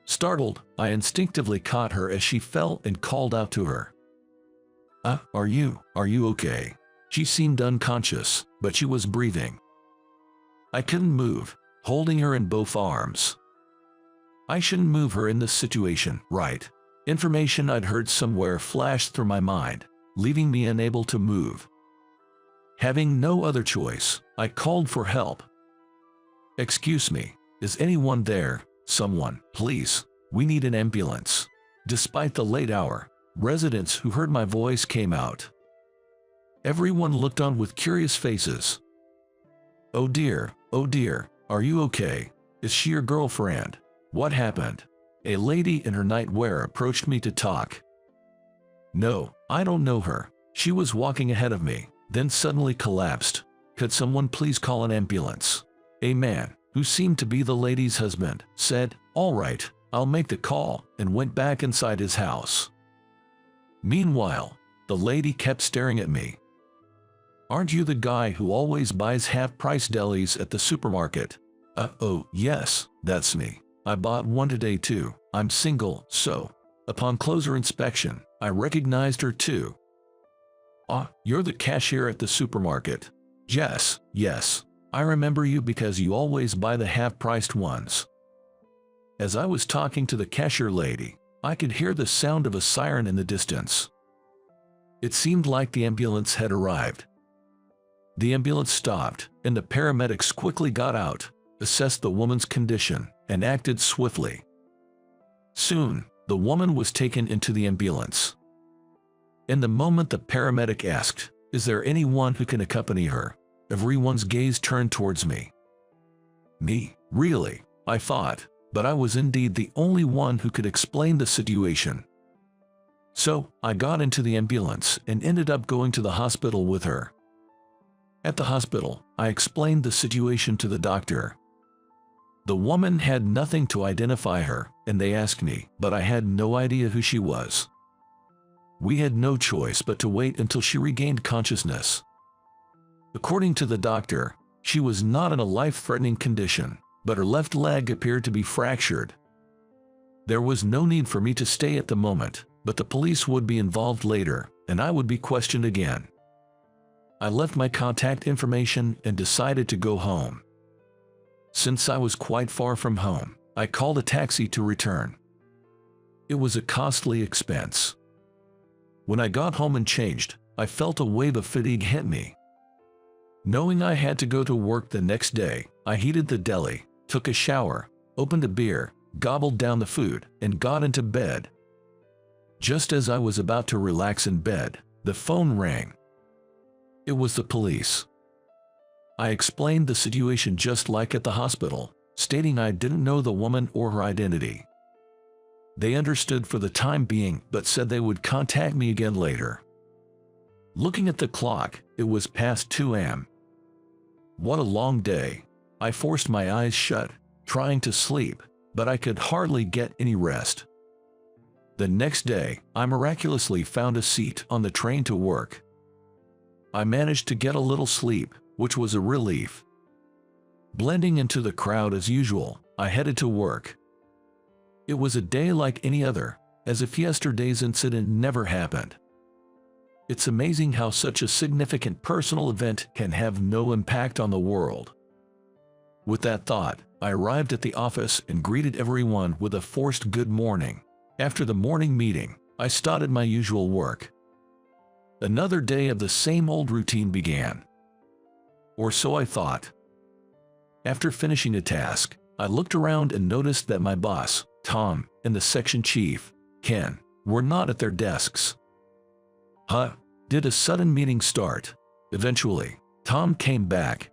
Speaker 1: Startled, I instinctively caught her as she fell and called out to her. Are you okay?" She seemed unconscious, but she was breathing. I couldn't move, holding her in both arms. I shouldn't move her in this situation, right? Information I'd heard somewhere flashed through my mind, leaving me unable to move. Having no other choice, I called for help. "Excuse me, is anyone there? Someone, please. We need an ambulance." Despite the late hour, residents who heard my voice came out. Everyone looked on with curious faces. Oh dear, are you okay? Is she your girlfriend? What happened?" A lady in her nightwear approached me to talk. "No, I don't know her. She was walking ahead of me, then suddenly collapsed. Could someone please call an ambulance?" A man, who seemed to be the lady's husband, said, "All right, I'll make the call," and went back inside his house. Meanwhile, the lady kept staring at me. "Aren't you the guy who always buys half-price delis at the supermarket?" Oh, yes, that's me. I bought one today too. I'm single, so." Upon closer inspection, I recognized her too. You're the cashier at the supermarket." Yes. I remember you because you always buy the half-priced ones." As I was talking to the cashier lady, I could hear the sound of a siren in the distance. It seemed like the ambulance had arrived. The ambulance stopped, and the paramedics quickly got out, assessed the woman's condition, and acted swiftly. Soon, the woman was taken into the ambulance. In the moment the paramedic asked, "Is there anyone who can accompany her?" everyone's gaze turned towards me. Me? Really? I thought, but I was indeed the only one who could explain the situation. So, I got into the ambulance and ended up going to the hospital with her. At the hospital, I explained the situation to the doctor. The woman had nothing to identify her, and they asked me, but I had no idea who she was. We had no choice but to wait until she regained consciousness. According to the doctor, she was not in a life-threatening condition, but her left leg appeared to be fractured. There was no need for me to stay at the moment, but the police would be involved later, and I would be questioned again. I left my contact information and decided to go home. Since I was quite far from home, I called a taxi to return. It was a costly expense. When I got home and changed, I felt a wave of fatigue hit me. Knowing I had to go to work the next day, I heated the deli, took a shower, opened a beer, gobbled down the food, and got into bed. Just as I was about to relax in bed, the phone rang. It was the police. I explained the situation just like at the hospital, stating I didn't know the woman or her identity. They understood for the time being, but said they would contact me again later. Looking at the clock, it was past 2 a.m. What a long day. I forced my eyes shut, trying to sleep, but I could hardly get any rest. The next day, I miraculously found a seat on the train to work. I managed to get a little sleep, which was a relief. Blending into the crowd as usual, I headed to work. It was a day like any other, as if yesterday's incident never happened. It's amazing how such a significant personal event can have no impact on the world. With that thought, I arrived at the office and greeted everyone with a forced good morning. After the morning meeting, I started my usual work. Another day of the same old routine began. Or so I thought. After finishing a task, I looked around and noticed that my boss, Tom, and the section chief, Ken, were not at their desks. Did a sudden meeting start? Eventually, Tom came back.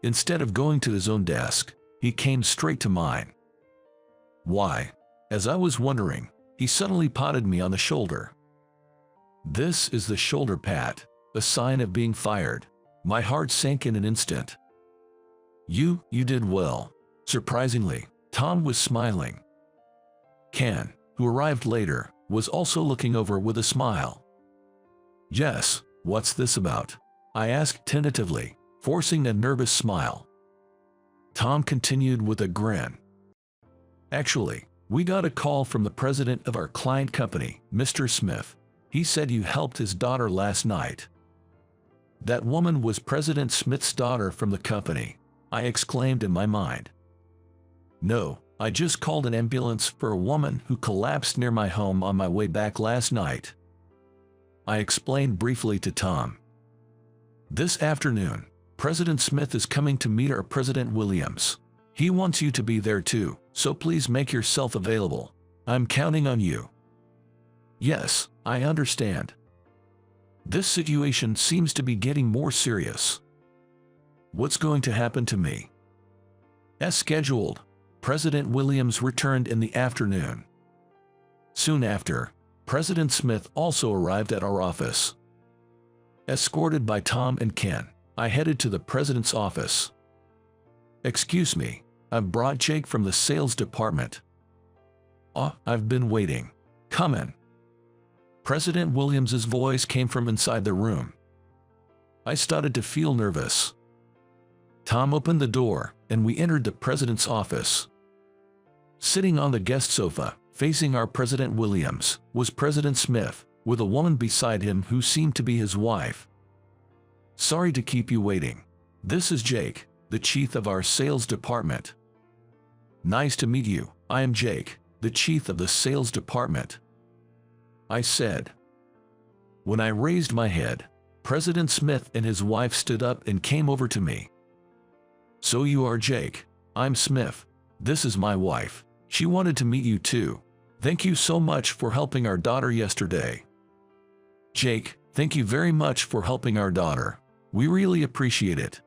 Speaker 1: Instead of going to his own desk, he came straight to mine. Why? As I was wondering, he suddenly patted me on the shoulder. This is the shoulder pat, a sign of being fired. My heart sank in an instant. You did well. Surprisingly, Tom was smiling. Ken, who arrived later, was also looking over with a smile. Yes, what's this about? I asked tentatively, forcing a nervous smile. Tom continued with a grin. Actually, we got a call from the president of our client company, Mr. Smith. He said you helped his daughter last night. That woman was President Smith's daughter from the company, I exclaimed in my mind. No, I just called an ambulance for a woman who collapsed near my home on my way back last night. I explained briefly to Tom. This afternoon, President Smith is coming to meet our President Williams. He wants you to be there too, so please make yourself available. I'm counting on you. Yes, I understand. This situation seems to be getting more serious. What's going to happen to me? As scheduled, President Williams returned in the afternoon. Soon after, President Smith also arrived at our office. Escorted by Tom and Ken, I headed to the president's office. Excuse me, I've brought Jake from the sales department. I've been waiting. Come in. President Williams's voice came from inside the room. I started to feel nervous. Tom opened the door, and we entered the president's office. Sitting on the guest sofa, facing our President Williams, was President Smith, with a woman beside him who seemed to be his wife. Sorry to keep you waiting. This is Jake, the chief of our sales department. Nice to meet you. I am Jake, the chief of the sales department, I said. When I raised my head, President Smith and his wife stood up and came over to me. So you are Jake. I'm Smith. This is my wife. She wanted to meet you too. Thank you so much for helping our daughter yesterday. Jake, thank you very much for helping our daughter. We really appreciate it.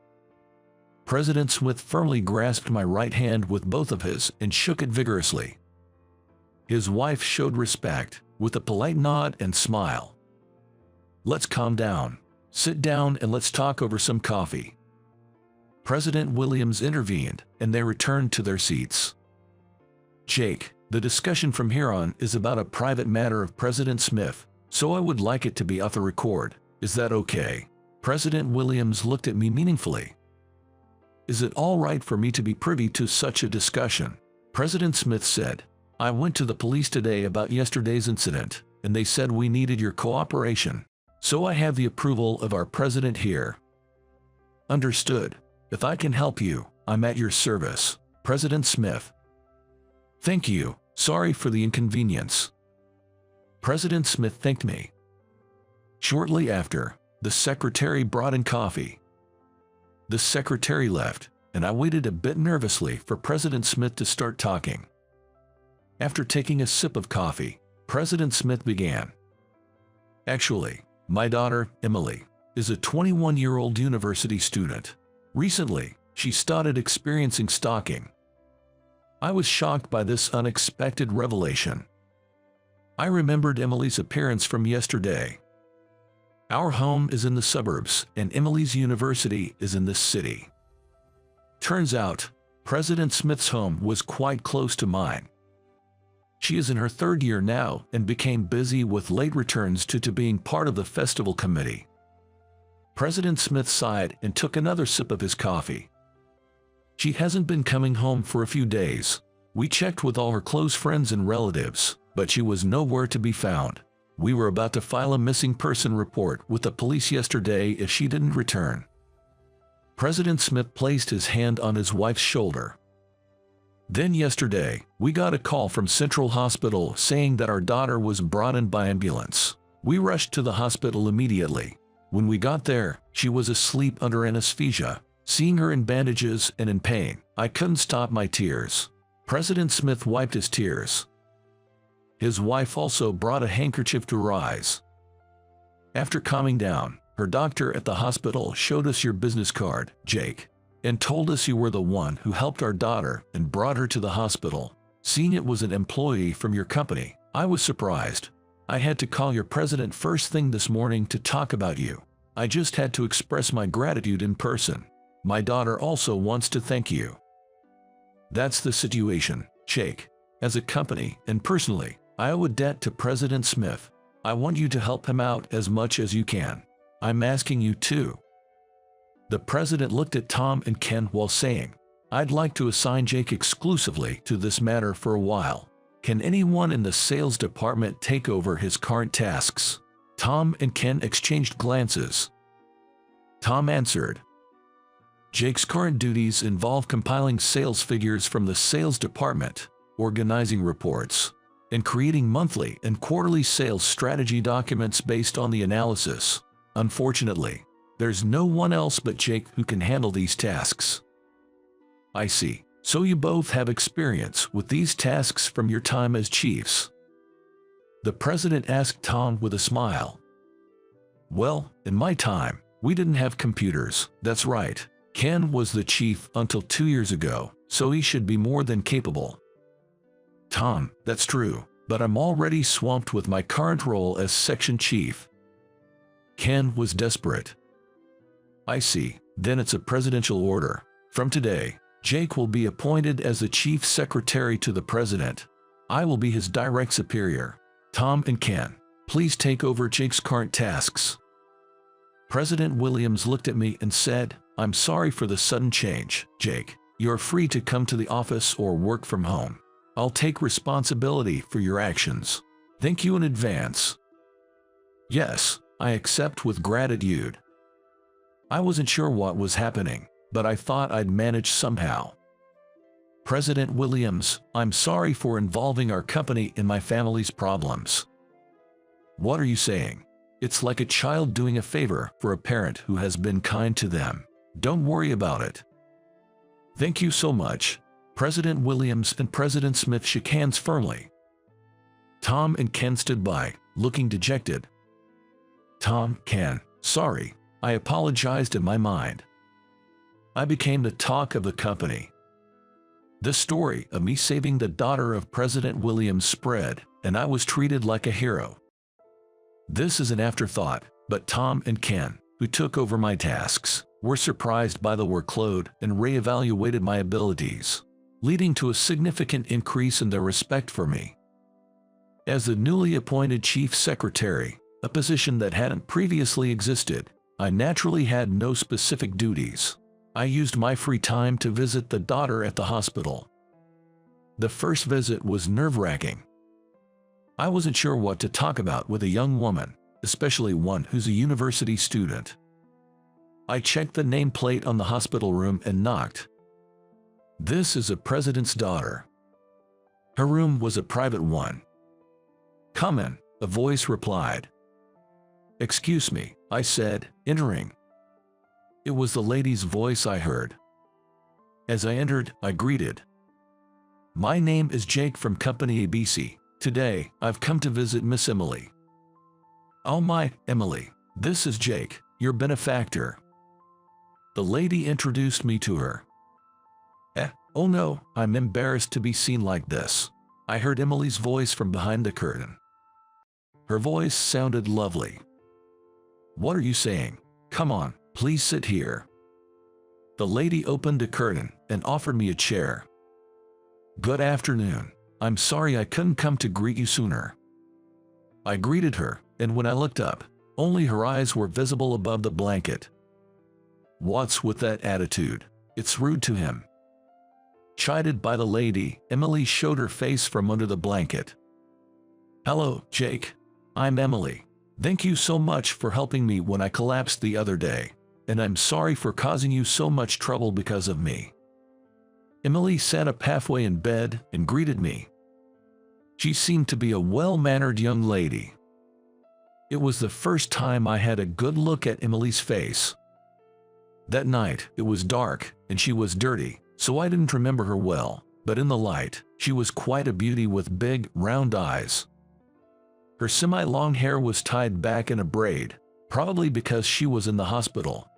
Speaker 1: President Smith firmly grasped my right hand with both of his and shook it vigorously. His wife showed respect, with a polite nod and smile. Let's calm down. Sit down and let's talk over some coffee. President Williams intervened, and they returned to their seats. Jake, the discussion from here on is about a private matter of President Smith, so I would like it to be off the record. Is that okay? President Williams looked at me meaningfully. Is it all right for me to be privy to such a discussion? President Smith said. I went to the police today about yesterday's incident, and they said we needed your cooperation. So I have the approval of our president here. Understood. If I can help you, I'm at your service. President Smith. Thank you. Sorry for the inconvenience. President Smith thanked me. Shortly after, the secretary brought in coffee. The secretary left, and I waited a bit nervously for President Smith to start talking. After taking a sip of coffee, President Smith began. Actually, my daughter, Emily, is a 21-year-old university student. Recently, she started experiencing stalking. I was shocked by this unexpected revelation. I remembered Emily's appearance from yesterday. Our home is in the suburbs, and Emily's university is in this city. Turns out, President Smith's home was quite close to mine. She is in her third year now and became busy with late returns due to being part of the festival committee. President Smith sighed and took another sip of his coffee. She hasn't been coming home for a few days. We checked with all her close friends and relatives, but she was nowhere to be found. We were about to file a missing person report with the police yesterday if she didn't return. President Smith placed his hand on his wife's shoulder. Then yesterday, we got a call from Central Hospital saying that our daughter was brought in by ambulance. We rushed to the hospital immediately. When we got there, she was asleep under anesthesia. Seeing her in bandages and in pain, I couldn't stop my tears. President Smith wiped his tears. His wife also brought a handkerchief to her eyes. After calming down, her doctor at the hospital showed us your business card, Jake, and told us you were the one who helped our daughter and brought her to the hospital. Seeing it was an employee from your company, I was surprised. I had to call your president first thing this morning to talk about you. I just had to express my gratitude in person. My daughter also wants to thank you. That's the situation, Jake. As a company and personally, I owe a debt to President Smith. I want you to help him out as much as you can. I'm asking you to. The president looked at Tom and Ken while saying, I'd like to assign Jake exclusively to this matter for a while. Can anyone in the sales department take over his current tasks? Tom and Ken exchanged glances. Tom answered, Jake's current duties involve compiling sales figures from the sales department, organizing reports, and creating monthly and quarterly sales strategy documents based on the analysis. Unfortunately, there's no one else but Jake who can handle these tasks. I see. So you both have experience with these tasks from your time as chiefs? The president asked Tom with a smile. Well, in my time, we didn't have computers. That's right. Ken was the chief until 2 years ago, so he should be more than capable. Tom, that's true, but I'm already swamped with my current role as section chief. Ken was desperate. I see. Then it's a presidential order. From today, Jake will be appointed as the chief secretary to the president. I will be his direct superior. Tom and Ken, please take over Jake's current tasks. President Williams looked at me and said, I'm sorry for the sudden change, Jake. You're free to come to the office or work from home. I'll take responsibility for your actions. Thank you in advance. Yes, I accept with gratitude. I wasn't sure what was happening, but I thought I'd manage somehow. President Williams, I'm sorry for involving our company in my family's problems. What are you saying? It's like a child doing a favor for a parent who has been kind to them. Don't worry about it. Thank you so much. President Williams and President Smith shook hands firmly. Tom and Ken stood by, looking dejected. Tom, Ken, sorry, I apologized in my mind. I became the talk of the company. The story of me saving the daughter of President Williams spread, and I was treated like a hero. This is an afterthought, but Tom and Ken, who took over my tasks, were surprised by the workload and reevaluated my abilities, leading to a significant increase in their respect for me. As the newly appointed chief secretary, a position that hadn't previously existed, I naturally had no specific duties. I used my free time to visit the daughter at the hospital. The first visit was nerve-wracking. I wasn't sure what to talk about with a young woman, especially one who's a university student. I checked the nameplate on the hospital room and knocked. This is a president's daughter. Her room was a private one. Come in, a voice replied. Excuse me, I said, entering. It was the lady's voice I heard. As I entered, I greeted. My name is Jake from Company ABC. Today, I've come to visit Miss Emily. Oh my, Emily, this is Jake, your benefactor. The lady introduced me to her. Oh no, I'm embarrassed to be seen like this. I heard Emily's voice from behind the curtain. Her voice sounded lovely. What are you saying? Come on, please sit here. The lady opened a curtain and offered me a chair. Good afternoon. I'm sorry I couldn't come to greet you sooner. I greeted her, and when I looked up, only her eyes were visible above the blanket. What's with that attitude? It's rude to him. Chided by the lady, Emily showed her face from under the blanket. Hello, Jake. I'm Emily. Thank you so much for helping me when I collapsed the other day, and I'm sorry for causing you so much trouble because of me. Emily sat up halfway in bed and greeted me. She seemed to be a well-mannered young lady. It was the first time I had a good look at Emily's face. That night, it was dark, and she was dirty, so I didn't remember her well, but in the light, she was quite a beauty with big, round eyes. Her semi-long hair was tied back in a braid, probably because she was in the hospital.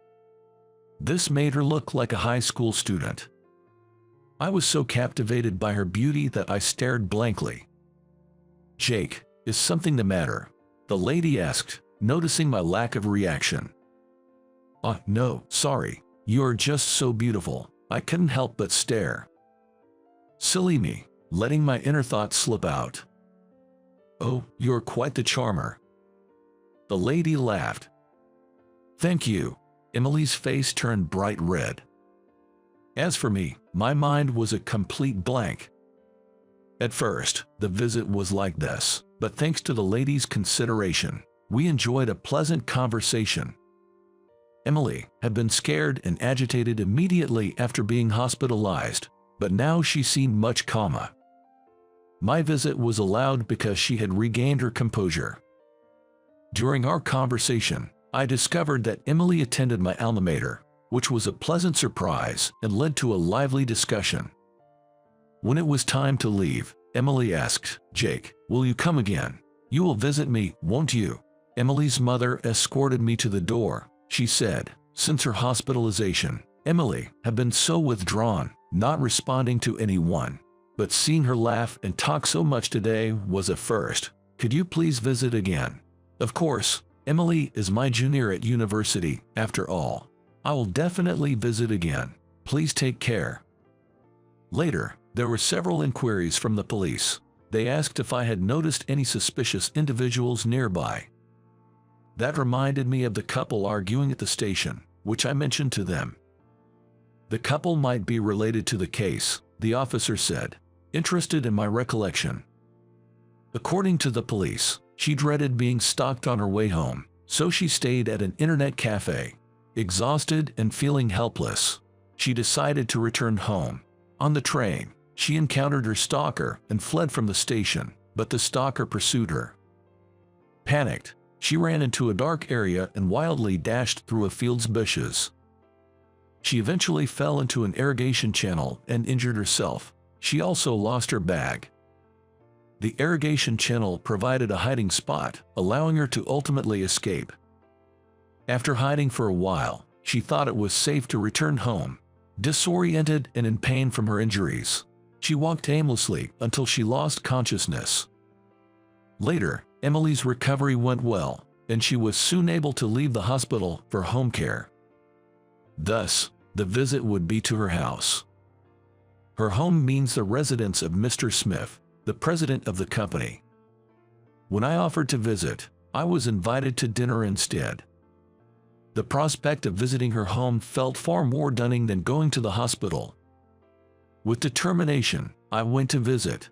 Speaker 1: This made her look like a high school student. I was so captivated by her beauty that I stared blankly. Jake, is something the matter? The lady asked, noticing my lack of reaction. No, sorry. You're just so beautiful. I couldn't help but stare. Silly me, letting my inner thoughts slip out. Oh, you're quite the charmer. The lady laughed. Thank you. Emily's face turned bright red. As for me, my mind was a complete blank. At first, the visit was like this, but thanks to the lady's consideration, we enjoyed a pleasant conversation. Emily had been scared and agitated immediately after being hospitalized, but now she seemed much calmer. My visit was allowed because she had regained her composure. During our conversation, I discovered that Emily attended my alma mater, which was a pleasant surprise and led to a lively discussion. When it was time to leave, Emily asked, Jake, will you come again? You will visit me, won't you? Emily's mother escorted me to the door. She said, since her hospitalization, Emily had been so withdrawn, not responding to anyone. But seeing her laugh and talk so much today was a first. Could you please visit again? Of course, Emily is my junior at university, after all. I will definitely visit again. Please take care. Later, there were several inquiries from the police. They asked if I had noticed any suspicious individuals nearby. That reminded me of the couple arguing at the station, which I mentioned to them. The couple might be related to the case, the officer said, interested in my recollection. According to the police, she dreaded being stalked on her way home, so she stayed at an internet cafe. Exhausted and feeling helpless, she decided to return home. On the train, she encountered her stalker and fled from the station, but the stalker pursued her. Panicked, she ran into a dark area and wildly dashed through a field's bushes. She eventually fell into an irrigation channel and injured herself. She also lost her bag. The irrigation channel provided a hiding spot, allowing her to ultimately escape. After hiding for a while, she thought it was safe to return home. Disoriented and in pain from her injuries, she walked aimlessly until she lost consciousness. Later, Emily's recovery went well, and she was soon able to leave the hospital for home care. Thus, the visit would be to her house. Her home means the residence of Mr. Smith, the president of the company. When I offered to visit, I was invited to dinner instead. The prospect of visiting her home felt far more daunting than going to the hospital. With determination, I went to visit.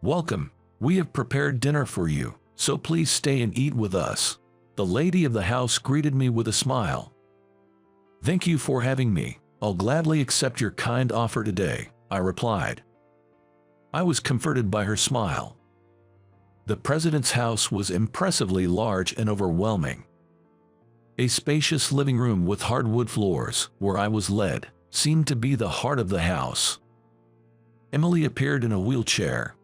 Speaker 1: Welcome, we have prepared dinner for you, so please stay and eat with us. The lady of the house greeted me with a smile. Thank you for having me. I'll gladly accept your kind offer today, I replied. I was comforted by her smile. The president's house was impressively large and overwhelming. A spacious living room with hardwood floors, where I was led, seemed to be the heart of the house. Emily appeared in a wheelchair.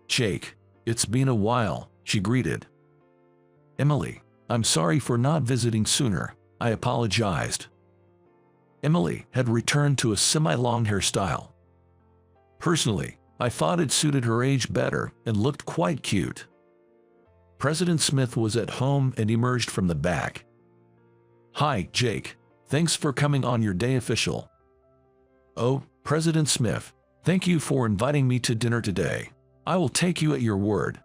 Speaker 1: Jake, it's been a while, she greeted. Emily, I'm sorry for not visiting sooner, I apologized. Emily had returned to a semi-long hairstyle. Personally, I thought it suited her age better and looked quite cute. President Smith was at home and emerged from the back. "Hi, Jake. Thanks for coming on your day, official." "Oh, President Smith, thank you for inviting me to dinner today. I will take you at your word."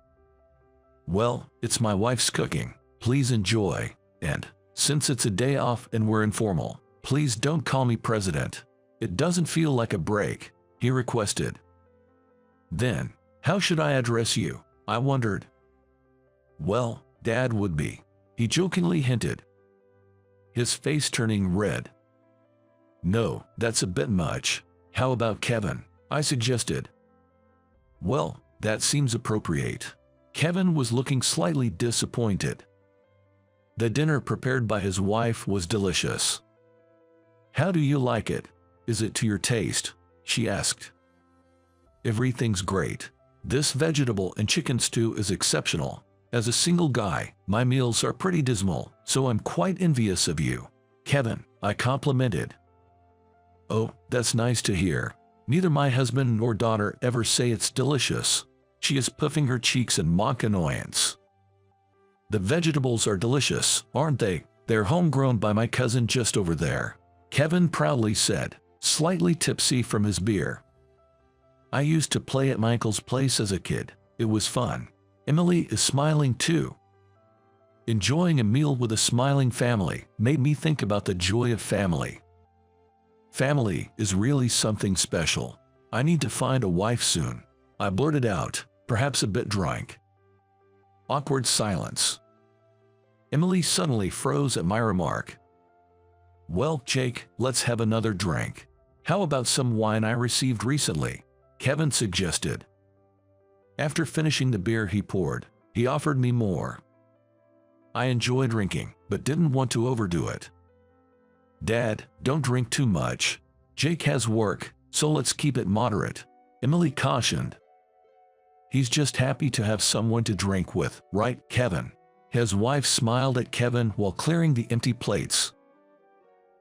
Speaker 1: "Well, it's my wife's cooking. Please enjoy. And, since it's a day off and we're informal, please don't call me President. It doesn't feel like a break," he requested. "Then, how should I address you?" I wondered. "Well, Dad would be," he jokingly hinted, his face turning red. "No, that's a bit much. How about Kevin?" I suggested. "Well, that seems appropriate." Kevin was looking slightly disappointed. The dinner prepared by his wife was delicious. "How do you like it? Is it to your taste?" she asked. "Everything's great. This vegetable and chicken stew is exceptional. As a single guy, my meals are pretty dismal, so I'm quite envious of you, Kevin," I complimented. "Oh, that's nice to hear. Neither my husband nor daughter ever say it's delicious," she is puffing her cheeks in mock annoyance. "The vegetables are delicious, aren't they? They're homegrown by my cousin just over there," Kevin proudly said, slightly tipsy from his beer. "I used to play at my uncle's place as a kid. It was fun." Emily is smiling too. Enjoying a meal with a smiling family made me think about the joy of family. Family is really something special. I need to find a wife soon, I blurted out, perhaps a bit drunk. Awkward silence. Emily suddenly froze at my remark. "Well, Jake, let's have another drink. How about some wine I received recently?" Kevin suggested. After finishing the beer he poured, he offered me more. I enjoy drinking, but didn't want to overdo it. "Dad, don't drink too much. Jake has work, so let's keep it moderate," Emily cautioned. "He's just happy to have someone to drink with, right, Kevin?" His wife smiled at Kevin while clearing the empty plates.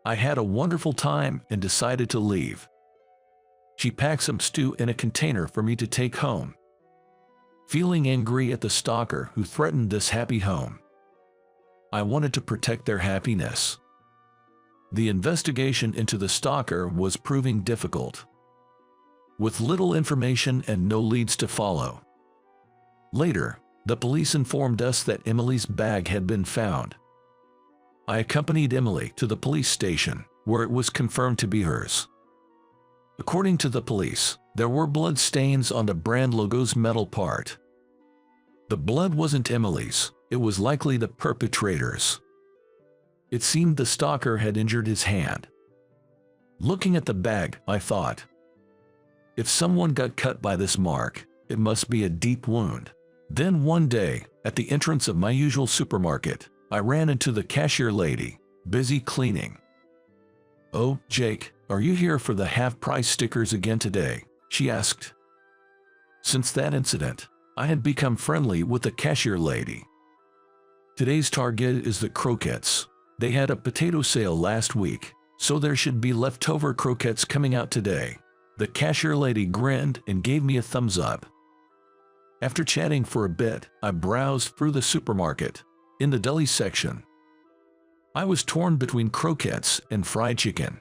Speaker 1: I had a wonderful time and decided to leave. She packed some stew in a container for me to take home. Feeling angry at the stalker who threatened this happy home, I wanted to protect their happiness. The investigation into the stalker was proving difficult, with little information and no leads to follow. Later, the police informed us that Emily's bag had been found. I accompanied Emily to the police station, where it was confirmed to be hers. According to the police, there were blood stains on the brand logo's metal part. The blood wasn't Emily's, it was likely the perpetrator's. It seemed the stalker had injured his hand. Looking at the bag, I thought, if someone got cut by this mark, it must be a deep wound. Then one day, at the entrance of my usual supermarket, I ran into the cashier lady, busy cleaning. "Oh, Jake, are you here for the half-price stickers again today?" she asked. Since that incident, I had become friendly with the cashier lady. Today's target is the croquettes. They had a potato sale last week, so there should be leftover croquettes coming out today. The cashier lady grinned and gave me a thumbs up. After chatting for a bit, I browsed through the supermarket. In the deli section, I was torn between croquettes and fried chicken.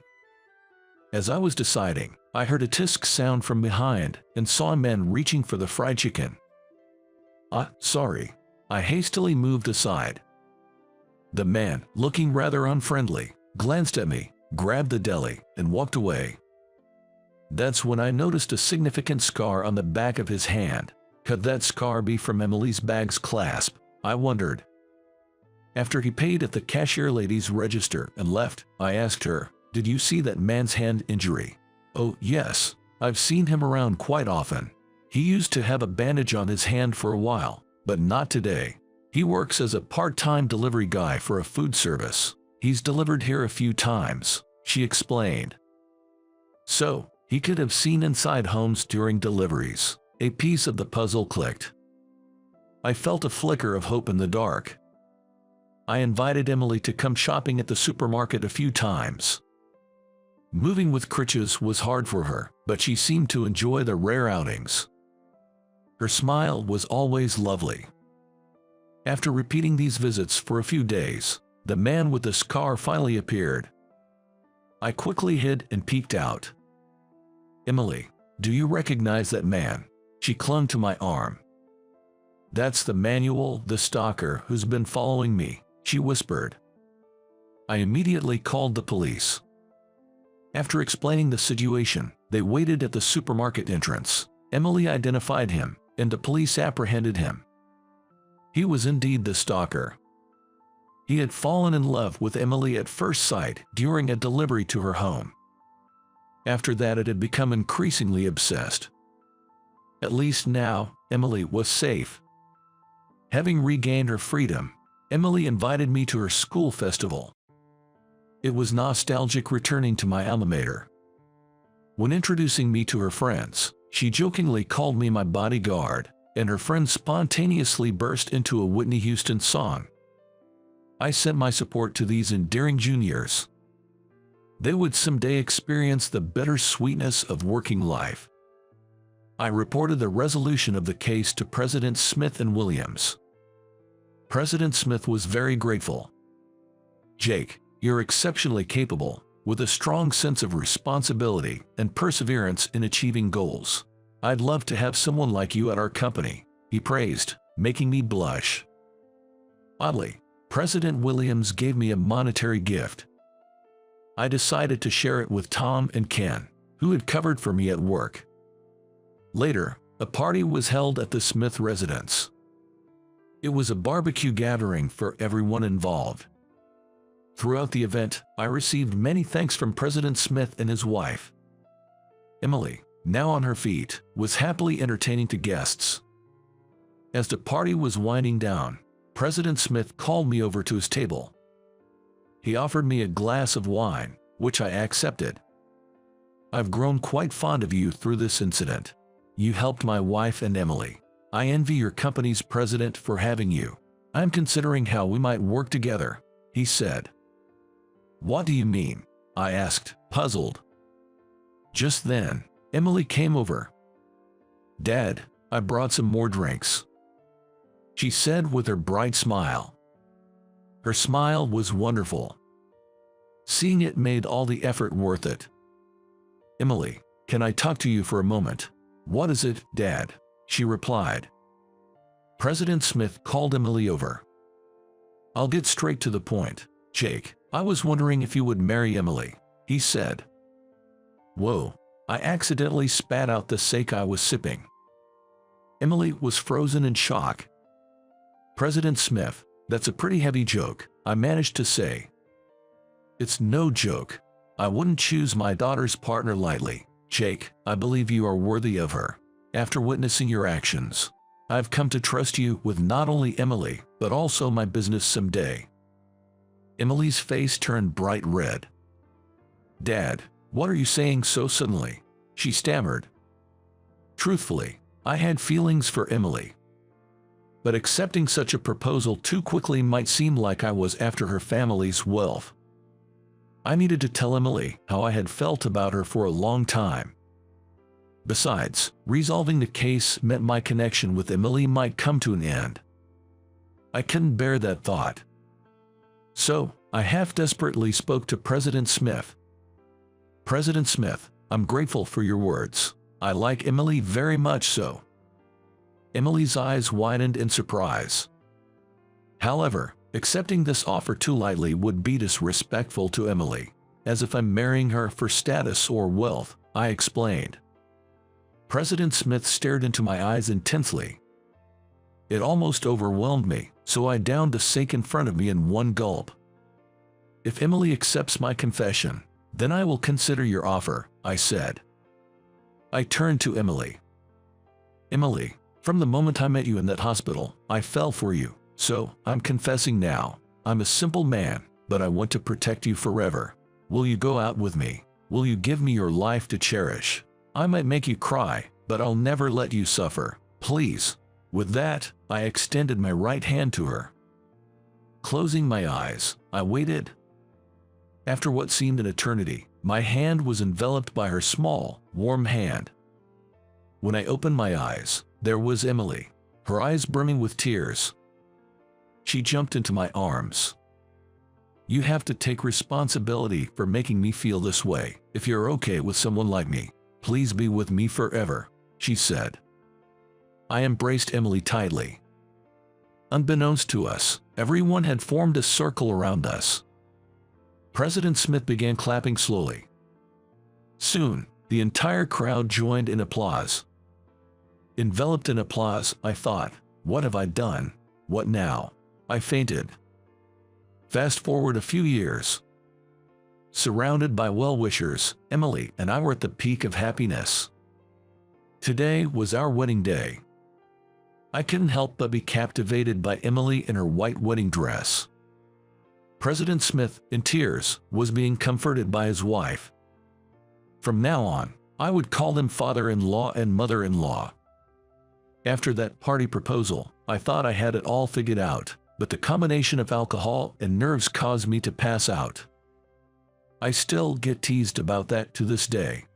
Speaker 1: As I was deciding, I heard a tisk sound from behind and saw a man reaching for the fried chicken. Sorry. I hastily moved aside. The man, looking rather unfriendly, glanced at me, grabbed the deli, and walked away. That's when I noticed a significant scar on the back of his hand. Could that scar be from Emily's bag's clasp? I wondered. After he paid at the cashier lady's register and left, I asked her, "Did you see that man's hand injury?" "Oh, yes. I've seen him around quite often. He used to have a bandage on his hand for a while, but not today. He works as a part-time delivery guy for a food service. He's delivered here a few times," she explained. So, he could have seen inside homes during deliveries. A piece of the puzzle clicked. I felt a flicker of hope in the dark. I invited Emily to come shopping at the supermarket a few times. Moving with crutches was hard for her, but she seemed to enjoy the rare outings. Her smile was always lovely. After repeating these visits for a few days, the man with the scar finally appeared. I quickly hid and peeked out. "Emily, do you recognize that man?" She clung to my arm. "That's the Manuel, the stalker who's been following me," she whispered. I immediately called the police. After explaining the situation, they waited at the supermarket entrance. Emily identified him, and the police apprehended him. He was indeed the stalker. He had fallen in love with Emily at first sight during a delivery to her home. After that, it had become increasingly obsessed. At least now, Emily was safe. Having regained her freedom, Emily invited me to her school festival. It was nostalgic returning to my alma mater. When introducing me to her friends, she jokingly called me my bodyguard, and her friends spontaneously burst into a Whitney Houston song. I sent my support to these endearing juniors. They would someday experience the bittersweetness of working life. I reported the resolution of the case to President Smith and Williams. President Smith was very grateful. "Jake, you're exceptionally capable, with a strong sense of responsibility and perseverance in achieving goals. I'd love to have someone like you at our company," he praised, making me blush. Oddly, President Williams gave me a monetary gift. I decided to share it with Tom and Ken, who had covered for me at work. Later, a party was held at the Smith residence. It was a barbecue gathering for everyone involved. Throughout the event, I received many thanks from President Smith and his wife. Emily, now on her feet, was happily entertaining the guests. As the party was winding down, President Smith called me over to his table. He offered me a glass of wine, which I accepted. "I've grown quite fond of you through this incident. You helped my wife and Emily. I envy your company's president for having you. I'm considering how we might work together," he said. "What do you mean?" I asked, puzzled. Just then, Emily came over. "Dad, I brought some more drinks," she said with her bright smile. Her smile was wonderful. Seeing it made all the effort worth it. "Emily, can I talk to you for a moment?" "What is it, Dad?" she replied. President Smith called Emily over. "I'll get straight to the point. Jake, I was wondering if you would marry Emily," he said. Whoa, I accidentally spat out the sake I was sipping. Emily was frozen in shock. "President Smith, that's a pretty heavy joke," I managed to say. "It's no joke. I wouldn't choose my daughter's partner lightly. Jake, I believe you are worthy of her. After witnessing your actions, I've come to trust you with not only Emily, but also my business someday." Emily's face turned bright red. "Dad, what are you saying so suddenly?" she stammered. Truthfully, I had feelings for Emily. But accepting such a proposal too quickly might seem like I was after her family's wealth. I needed to tell Emily how I had felt about her for a long time. Besides, resolving the case meant my connection with Emily might come to an end. I couldn't bear that thought. So, I half-desperately spoke to President Smith. "President Smith, I'm grateful for your words. I like Emily very much so." Emily's eyes widened in surprise. However, accepting this offer too lightly would be disrespectful to Emily, as if I'm marrying her for status or wealth, I explained. President Smith stared into my eyes intensely. It almost overwhelmed me, so I downed the sake in front of me in one gulp. "If Emily accepts my confession, then I will consider your offer," I said. I turned to Emily. "Emily, from the moment I met you in that hospital, I fell for you, so I'm confessing now. I'm a simple man, but I want to protect you forever. Will you go out with me? Will you give me your life to cherish? I might make you cry, but I'll never let you suffer. Please." With that, I extended my right hand to her. Closing my eyes, I waited. After what seemed an eternity, my hand was enveloped by her small, warm hand. When I opened my eyes, there was Emily, her eyes brimming with tears. she jumped into my arms. "You have to take responsibility for making me feel this way. If you're okay with someone like me, please be with me forever," she said. I embraced Emily tightly. Unbeknownst to us, everyone had formed a circle around us. President Smith began clapping slowly. Soon, the entire crowd joined in applause. Enveloped in applause, I thought, "What have I done? What now?" I fainted. Fast forward a few years. Surrounded by well-wishers, Emily and I were at the peak of happiness. Today was our wedding day. I couldn't help but be captivated by Emily in her white wedding dress. President Smith, in tears, was being comforted by his wife. From now on, I would call them father-in-law and mother-in-law. After that party proposal, I thought I had it all figured out, but the combination of alcohol and nerves caused me to pass out. I still get teased about that to this day.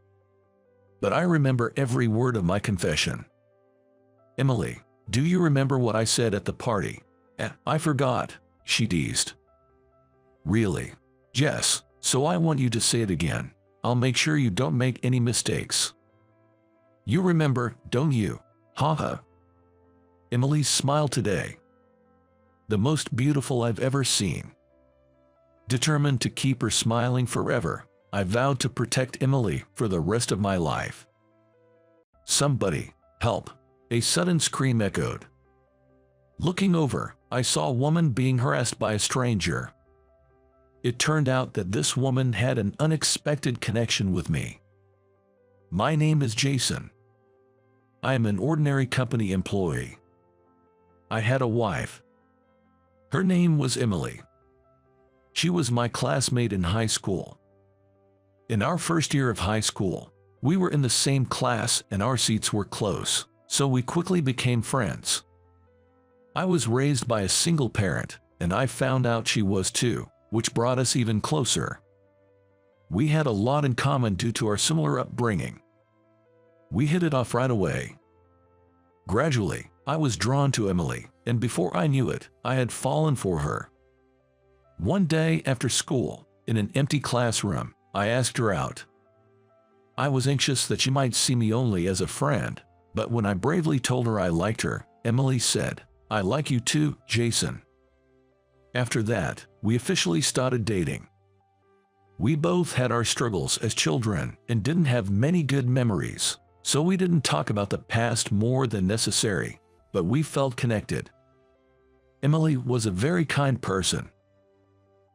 Speaker 1: But I remember every word of my confession. "Emily, do you remember what I said at the party?" "I forgot," she teased. "Really?" "Yes, so I want you to say it again. I'll make sure you don't make any mistakes." "You remember, don't you?" Haha. Emily's smile today. The most beautiful I've ever seen. Determined to keep her smiling forever, I vowed to protect Emily for the rest of my life. "Somebody, help!" A sudden scream echoed. Looking over, I saw a woman being harassed by a stranger. It turned out that this woman had an unexpected connection with me. "My name is Jason. I am an ordinary company employee. I had a wife. Her name was Emily. She was my classmate in high school. In our first year of high school, we were in the same class and our seats were close, so we quickly became friends. I was raised by a single parent, and I found out she was too, which brought us even closer. We had a lot in common due to our similar upbringing. We hit it off right away. Gradually, I was drawn to Emily, and before I knew it, I had fallen for her. One day after school, in an empty classroom, I asked her out. I was anxious that she might see me only as a friend, but when I bravely told her I liked her, Emily said, "I like you too, Jason." After that, we officially started dating. We both had our struggles as children and didn't have many good memories, so we didn't talk about the past more than necessary, but we felt connected. Emily was a very kind person.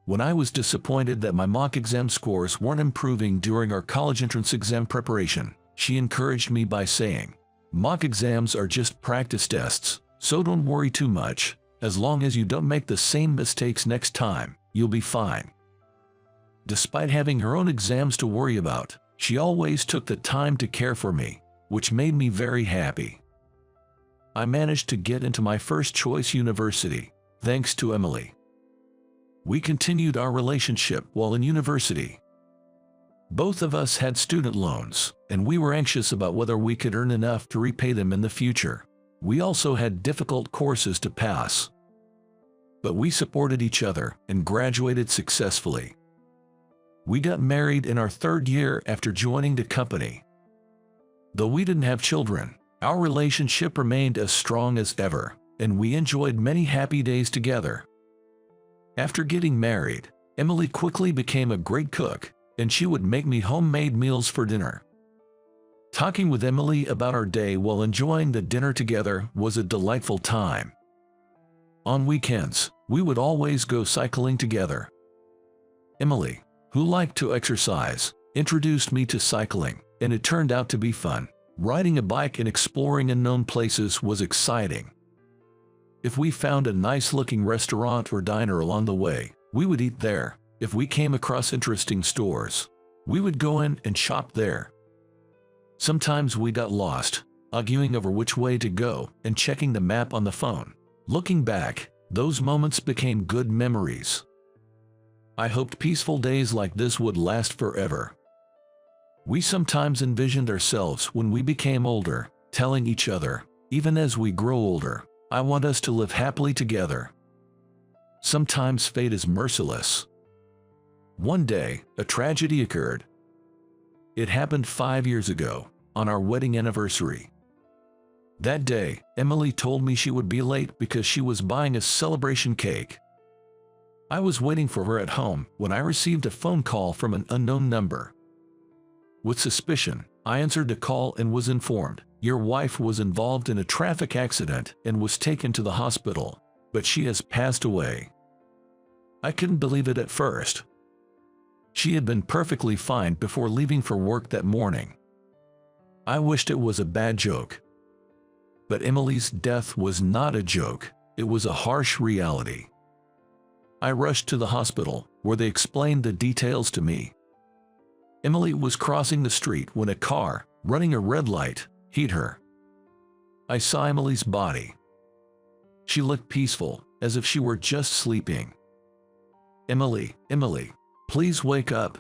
Speaker 1: When I was disappointed that my mock exam scores weren't improving during our college entrance exam preparation, she encouraged me by saying, "Mock exams are just practice tests, so don't worry too much. As long as you don't make the same mistakes next time, you'll be fine." Despite having her own exams to worry about, she always took the time to care for me, which made me very happy. I managed to get into my first choice university, thanks to Emily. We continued our relationship while in university. Both of us had student loans, and we were anxious about whether we could earn enough to repay them in the future. We also had difficult courses to pass. But we supported each other and graduated successfully. We got married in our third year after joining the company. Though we didn't have children, our relationship remained as strong as ever, and we enjoyed many happy days together. After getting married, Emily quickly became a great cook, and she would make me homemade meals for dinner. Talking with Emily about our day while enjoying the dinner together was a delightful time. On weekends, we would always go cycling together. Emily, who liked to exercise, introduced me to cycling, and it turned out to be fun. Riding a bike and exploring unknown places was exciting. If we found a nice-looking restaurant or diner along the way, we would eat there. If we came across interesting stores, we would go in and shop there. Sometimes we got lost, arguing over which way to go and checking the map on the phone. Looking back, those moments became good memories. I hoped peaceful days like this would last forever. We sometimes envisioned ourselves when we became older, telling each other, "Even as we grow older, I want us to live happily together." Sometimes fate is merciless. One day, a tragedy occurred. It happened 5 years ago, on our wedding anniversary. That day, Emily told me she would be late because she was buying a celebration cake. I was waiting for her at home when I received a phone call from an unknown number. With suspicion, I answered the call and was informed, "Your wife was involved in a traffic accident and was taken to the hospital, but she has passed away." I couldn't believe it at first. She had been perfectly fine before leaving for work that morning. I wished it was a bad joke. But Emily's death was not a joke, it was a harsh reality. I rushed to the hospital, where they explained the details to me. Emily was crossing the street when a car, running a red light, hit her. I saw Emily's body. She looked peaceful, as if she were just sleeping. "Emily, Emily, please wake up."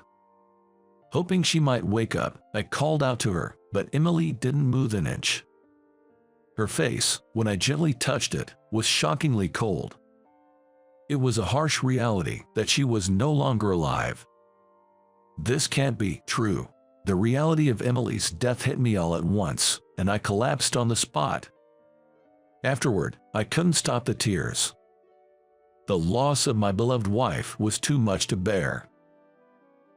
Speaker 1: Hoping she might wake up, I called out to her, but Emily didn't move an inch. Her face, when I gently touched it, was shockingly cold. It was a harsh reality that she was no longer alive. This can't be true. The reality of Emily's death hit me all at once, and I collapsed on the spot. Afterward, I couldn't stop the tears. The loss of my beloved wife was too much to bear.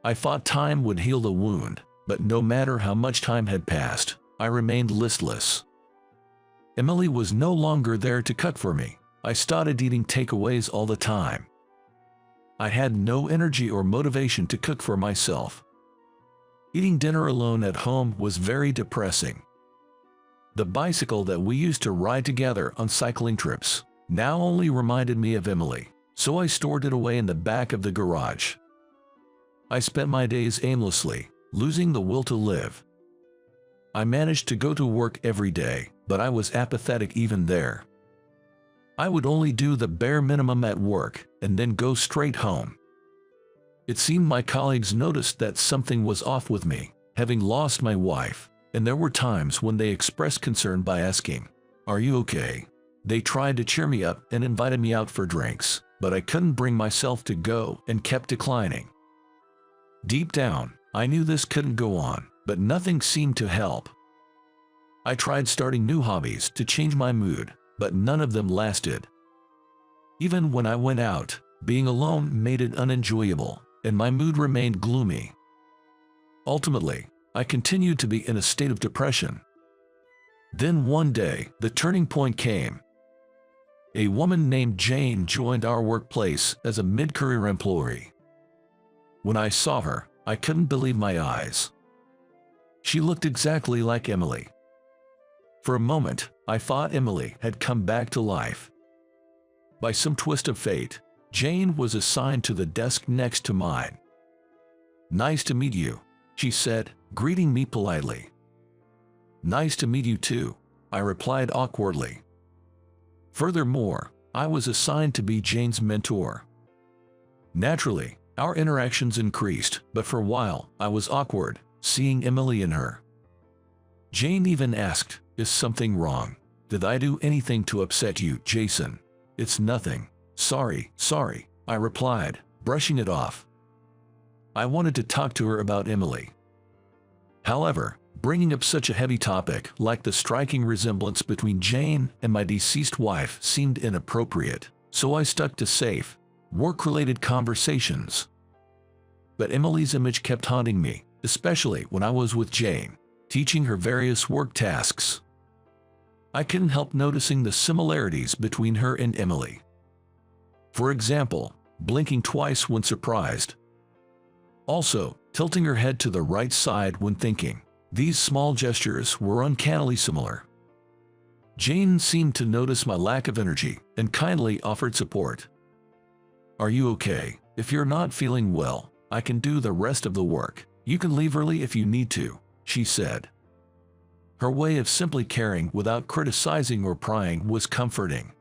Speaker 1: I thought time would heal the wound, but no matter how much time had passed, I remained listless. Emily was no longer there to cook for me. I started eating takeaways all the time. I had no energy or motivation to cook for myself. Eating dinner alone at home was very depressing. The bicycle that we used to ride together on cycling trips now only reminded me of Emily, so I stored it away in the back of the garage. I spent my days aimlessly, losing the will to live. I managed to go to work every day, but I was apathetic even there. I would only do the bare minimum at work and then go straight home. It seemed my colleagues noticed that something was off with me, having lost my wife, and there were times when they expressed concern by asking, "Are you okay?" They tried to cheer me up and invited me out for drinks, but I couldn't bring myself to go and kept declining. Deep down, I knew this couldn't go on, but nothing seemed to help. I tried starting new hobbies to change my mood, but none of them lasted. Even when I went out, being alone made it unenjoyable, and my mood remained gloomy. Ultimately, I continued to be in a state of depression. Then one day, the turning point came. A woman named Jane joined our workplace as a mid-career employee. When I saw her, I couldn't believe my eyes. She looked exactly like Emily. For a moment, I thought Emily had come back to life. By some twist of fate, Jane was assigned to the desk next to mine. "Nice to meet you," she said, greeting me politely. "Nice to meet you too," I replied awkwardly. Furthermore, I was assigned to be Jane's mentor. Naturally, our interactions increased, but for a while, I was awkward, seeing Emily in her. Jane even asked, "Is something wrong? Did I do anything to upset you, Jason?" "It's nothing. Sorry," I replied, brushing it off. I wanted to talk to her about Emily. However, bringing up such a heavy topic like the striking resemblance between Jane and my deceased wife seemed inappropriate, so I stuck to safe, work-related conversations. But Emily's image kept haunting me, especially when I was with Jane, teaching her various work tasks. I couldn't help noticing the similarities between her and Emily. For example, blinking twice when surprised. Also, tilting her head to the right side when thinking. These small gestures were uncannily similar. Jane seemed to notice my lack of energy and kindly offered support. "Are you okay? If you're not feeling well, I can do the rest of the work. You can leave early if you need to," she said. Her way of simply caring without criticizing or prying was comforting.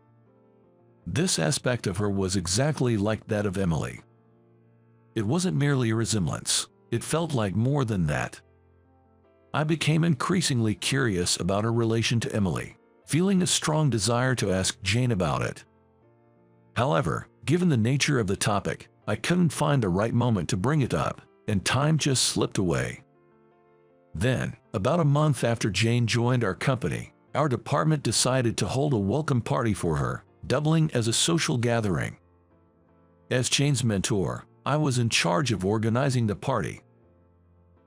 Speaker 1: This aspect of her was exactly like that of Emily. It wasn't merely a resemblance, it felt like more than that. I became increasingly curious about her relation to Emily, feeling a strong desire to ask Jane about it. However, Given the nature of the topic, I couldn't find the right moment to bring it up, and time just slipped away. Then, about a month after Jane joined our company, our department decided to hold a welcome party for her, doubling as a social gathering. As Jane's mentor, I was in charge of organizing the party.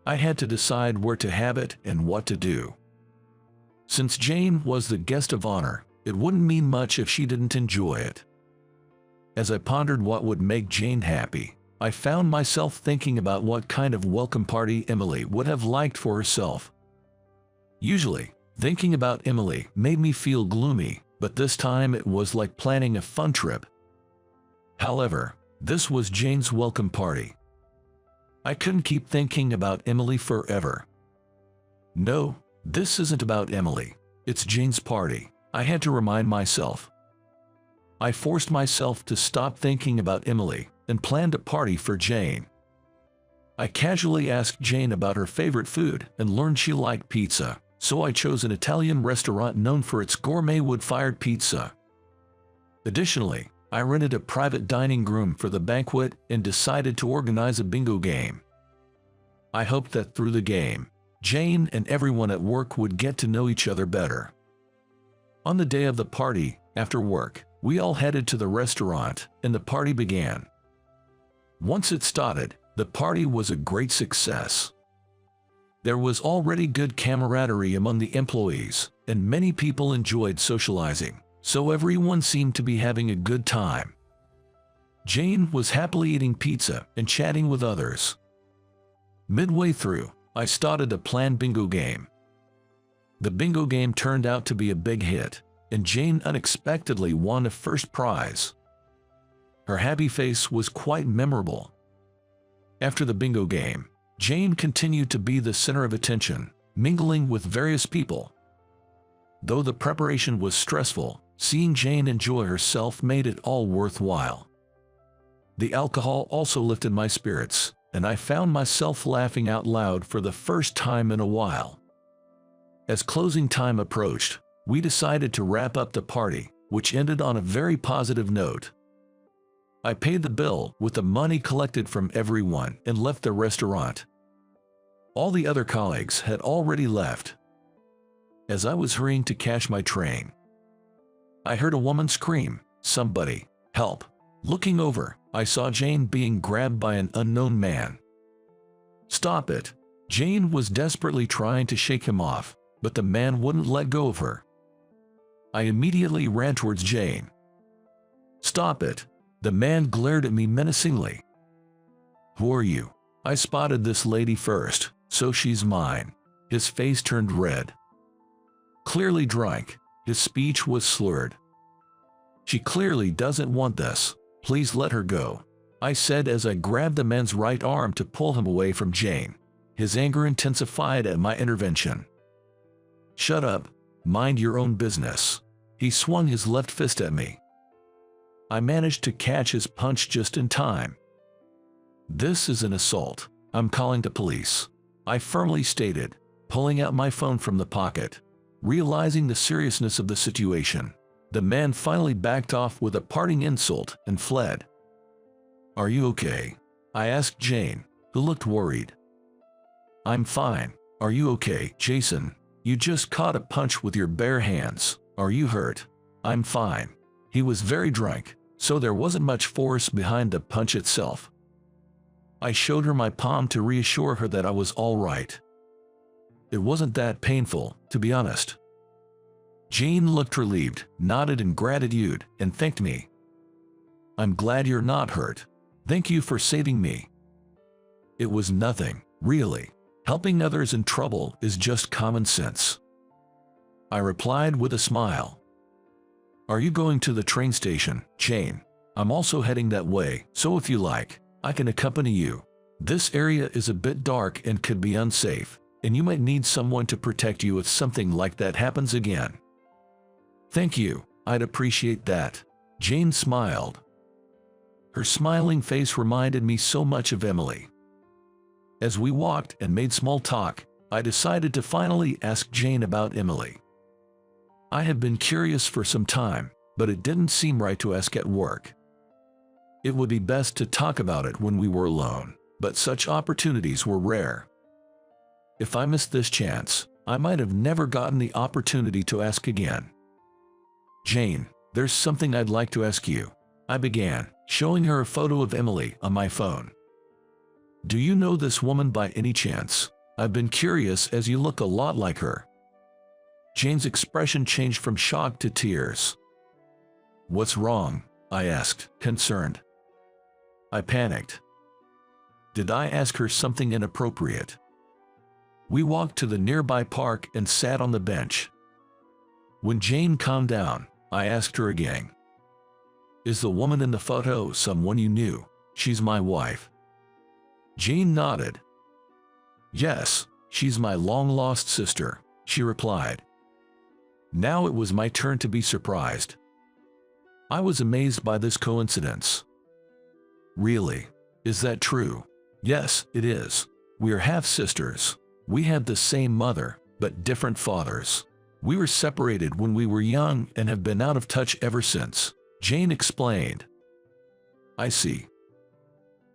Speaker 1: I had to decide where to have it and what to do. Since Jane was the guest of honor, it wouldn't mean much if she didn't enjoy it. As I pondered what would make Jane happy, I found myself thinking about what kind of welcome party Emily would have liked for herself. Usually, thinking about Emily made me feel gloomy, but this time it was like planning a fun trip. However, this was Jane's welcome party. I couldn't keep thinking about Emily forever. No, this isn't about Emily. It's Jane's party, I had to remind myself. I forced myself to stop thinking about Emily and planned a party for Jane. I casually asked Jane about her favorite food and learned she liked pizza, so I chose an Italian restaurant known for its gourmet wood-fired pizza. Additionally, I rented a private dining room for the banquet and decided to organize a bingo game. I hoped that through the game, Jane and everyone at work would get to know each other better. On the day of the party, after work, we all headed to the restaurant, and the party began. Once it started, the party was a great success. There was already good camaraderie among the employees, and many people enjoyed socializing, so everyone seemed to be having a good time. Jane was happily eating pizza and chatting with others. Midway through, I started a planned bingo game. The bingo game turned out to be a big hit, and Jane unexpectedly won a first prize. Her happy face was quite memorable. After the bingo game, Jane continued to be the center of attention, mingling with various people. Though the preparation was stressful, seeing Jane enjoy herself made it all worthwhile. The alcohol also lifted my spirits, and I found myself laughing out loud for the first time in a while. As closing time approached, we decided to wrap up the party, which ended on a very positive note. I paid the bill with the money collected from everyone and left the restaurant. All the other colleagues had already left. As I was hurrying to catch my train, I heard a woman scream, "Somebody, help!" Looking over, I saw Jane being grabbed by an unknown man. "Stop it!" Jane was desperately trying to shake him off, but the man wouldn't let go of her. I immediately ran towards Jane. "Stop it!" The man glared at me menacingly. "Who are you?" "I spotted this lady first, so she's mine." His face turned red. Clearly drunk, his speech was slurred. "She clearly doesn't want this. Please let her go," I said as I grabbed the man's right arm to pull him away from Jane. His anger intensified at my intervention. "Shut up. Mind your own business." He swung his left fist at me. I managed to catch his punch just in time. "This is an assault. I'm calling the police," I firmly stated, pulling out my phone from the pocket. Realizing the seriousness of the situation, the man finally backed off with a parting insult and fled. "Are you okay?" I asked Jane, who looked worried. "I'm fine. Are you okay, Jason? You just caught a punch with your bare hands. Are you hurt?" "I'm fine." He was very drunk, so there wasn't much force behind the punch itself. I showed her my palm to reassure her that I was all right. It wasn't that painful, to be honest. Jane looked relieved, nodded in gratitude, and thanked me. "I'm glad you're not hurt. Thank you for saving me." "It was nothing, really. Helping others in trouble is just common sense," I replied with a smile. "Are you going to the train station, Jane? I'm also heading that way, so if you like, I can accompany you. This area is a bit dark and could be unsafe, and you might need someone to protect you if something like that happens again." "Thank you, I'd appreciate that." Jane smiled. Her smiling face reminded me so much of Emily. As we walked and made small talk, I decided to finally ask Jane about Emily. I had been curious for some time, but it didn't seem right to ask at work. It would be best to talk about it when we were alone, but such opportunities were rare. If I missed this chance, I might have never gotten the opportunity to ask again. Jane, there's something I'd like to ask you, I began, showing her a photo of Emily on my phone. Do you know this woman by any chance? I've been curious as you look a lot like her. Jane's expression changed from shock to tears. What's wrong? I asked, concerned. I panicked. Did I ask her something inappropriate? We walked to the nearby park and sat on the bench. When Jane calmed down, I asked her again. Is the woman in the photo someone you knew? She's my wife. Jane nodded. Yes, she's my long-lost sister, she replied. Now it was my turn to be surprised. I was amazed by this coincidence. Really? Is that true? Yes, it is. We are half-sisters. We had the same mother, but different fathers. We were separated when we were young and have been out of touch ever since, Jane explained. I see.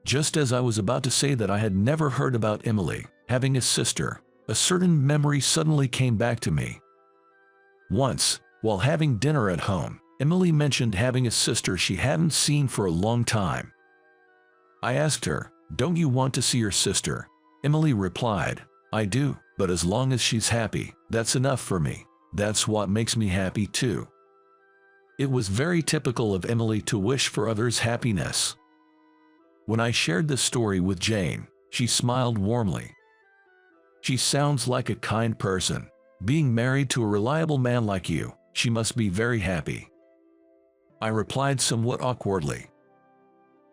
Speaker 1: Just as I was about to say that I had never heard about Emily having a sister, a certain memory suddenly came back to me. Once, while having dinner at home, Emily mentioned having a sister she hadn't seen for a long time. I asked her, "Don't you want to see your sister?" Emily replied, "I do, but as long as she's happy, that's enough for me. That's what makes me happy too." It was very typical of Emily to wish for others' happiness. When I shared this story with Jane, she smiled warmly. She sounds like a kind person. Being married to a reliable man like you, she must be very happy. I replied somewhat awkwardly.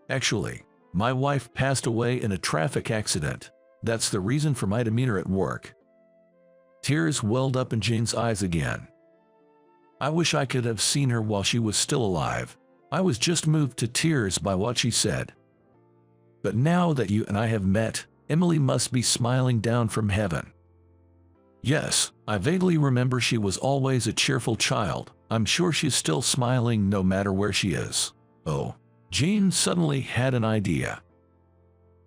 Speaker 1: Actually, my wife passed away in a traffic accident. That's the reason for my demeanor at work. Tears welled up in Jane's eyes again. I wish I could have seen her while she was still alive. I was just moved to tears by what she said. But now that you and I have met, Emily must be smiling down from heaven. Yes, I vaguely remember she was always a cheerful child. I'm sure she's still smiling no matter where she is. Oh, Jane suddenly had an idea.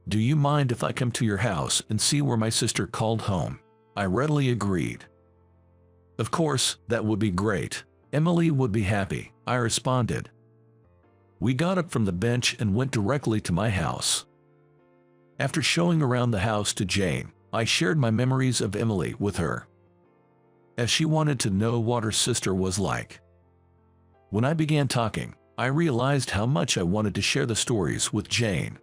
Speaker 1: Do you mind if I come to your house and see where my sister called home? I readily agreed. Of course, that would be great. Emily would be happy, I responded. We got up from the bench and went directly to my house. After showing around the house to Jane, I shared my memories of Emily with her, as she wanted to know what her sister was like. When I began talking, I realized how much I wanted to share the stories with Jane.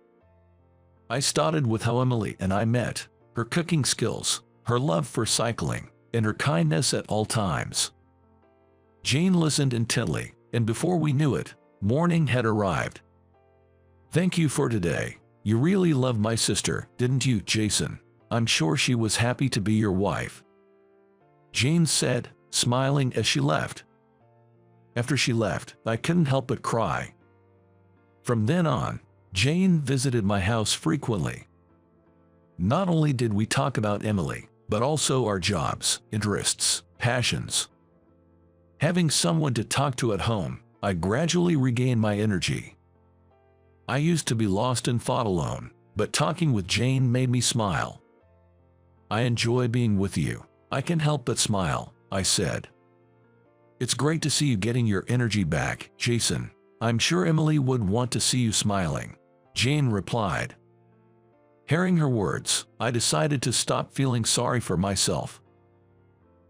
Speaker 1: I started with how Emily and I met, her cooking skills, her love for cycling, and her kindness at all times. Jane listened intently, and before we knew it, morning had arrived. Thank you for today. You really loved my sister, didn't you, Jason? I'm sure she was happy to be your wife. Jane said, smiling as she left. After she left, I couldn't help but cry. From then on, Jane visited my house frequently. Not only did we talk about Emily, but also our jobs, interests, passions. Having someone to talk to at home, I gradually regained my energy. I used to be lost and thought alone, but talking with Jane made me smile. I enjoy being with you. I can't help but smile, I said. It's great to see you getting your energy back, Jason. I'm sure Emily would want to see you smiling, Jane replied. Hearing her words, I decided to stop feeling sorry for myself.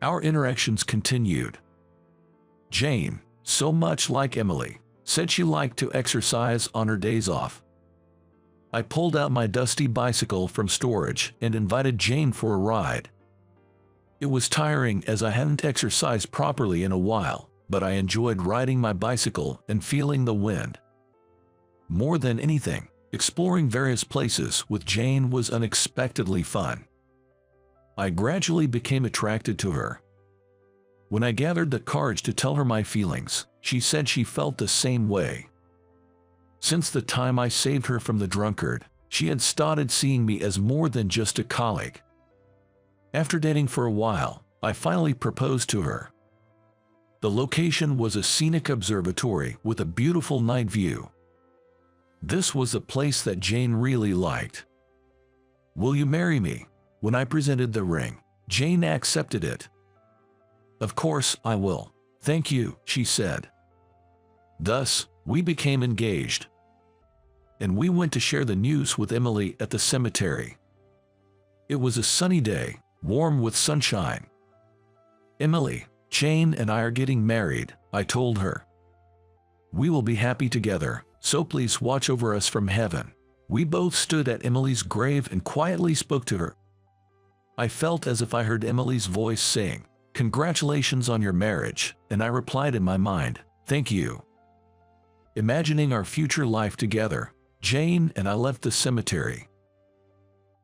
Speaker 1: Our interactions continued. Jane, so much like Emily, said she liked to exercise on her days off. I pulled out my dusty bicycle from storage and invited Jane for a ride. It was tiring as I hadn't exercised properly in a while, but I enjoyed riding my bicycle and feeling the wind. More than anything, exploring various places with Jane was unexpectedly fun. I gradually became attracted to her. When I gathered the courage to tell her my feelings, she said she felt the same way. Since the time I saved her from the drunkard, she had started seeing me as more than just a colleague. After dating for a while, I finally proposed to her. The location was a scenic observatory with a beautiful night view. This was a place that Jane really liked. "Will you marry me?" When I presented the ring, Jane accepted it. "Of course I will. Thank you," she said. Thus, we became engaged. And we went to share the news with Emily at the cemetery. It was a sunny day, warm with sunshine. "Emily, Jane and I are getting married," I told her. "We will be happy together, so please watch over us from heaven." We both stood at Emily's grave and quietly spoke to her. I felt as if I heard Emily's voice saying, "Congratulations on your marriage," and I replied in my mind, "Thank you." Imagining our future life together, Jane and I left the cemetery.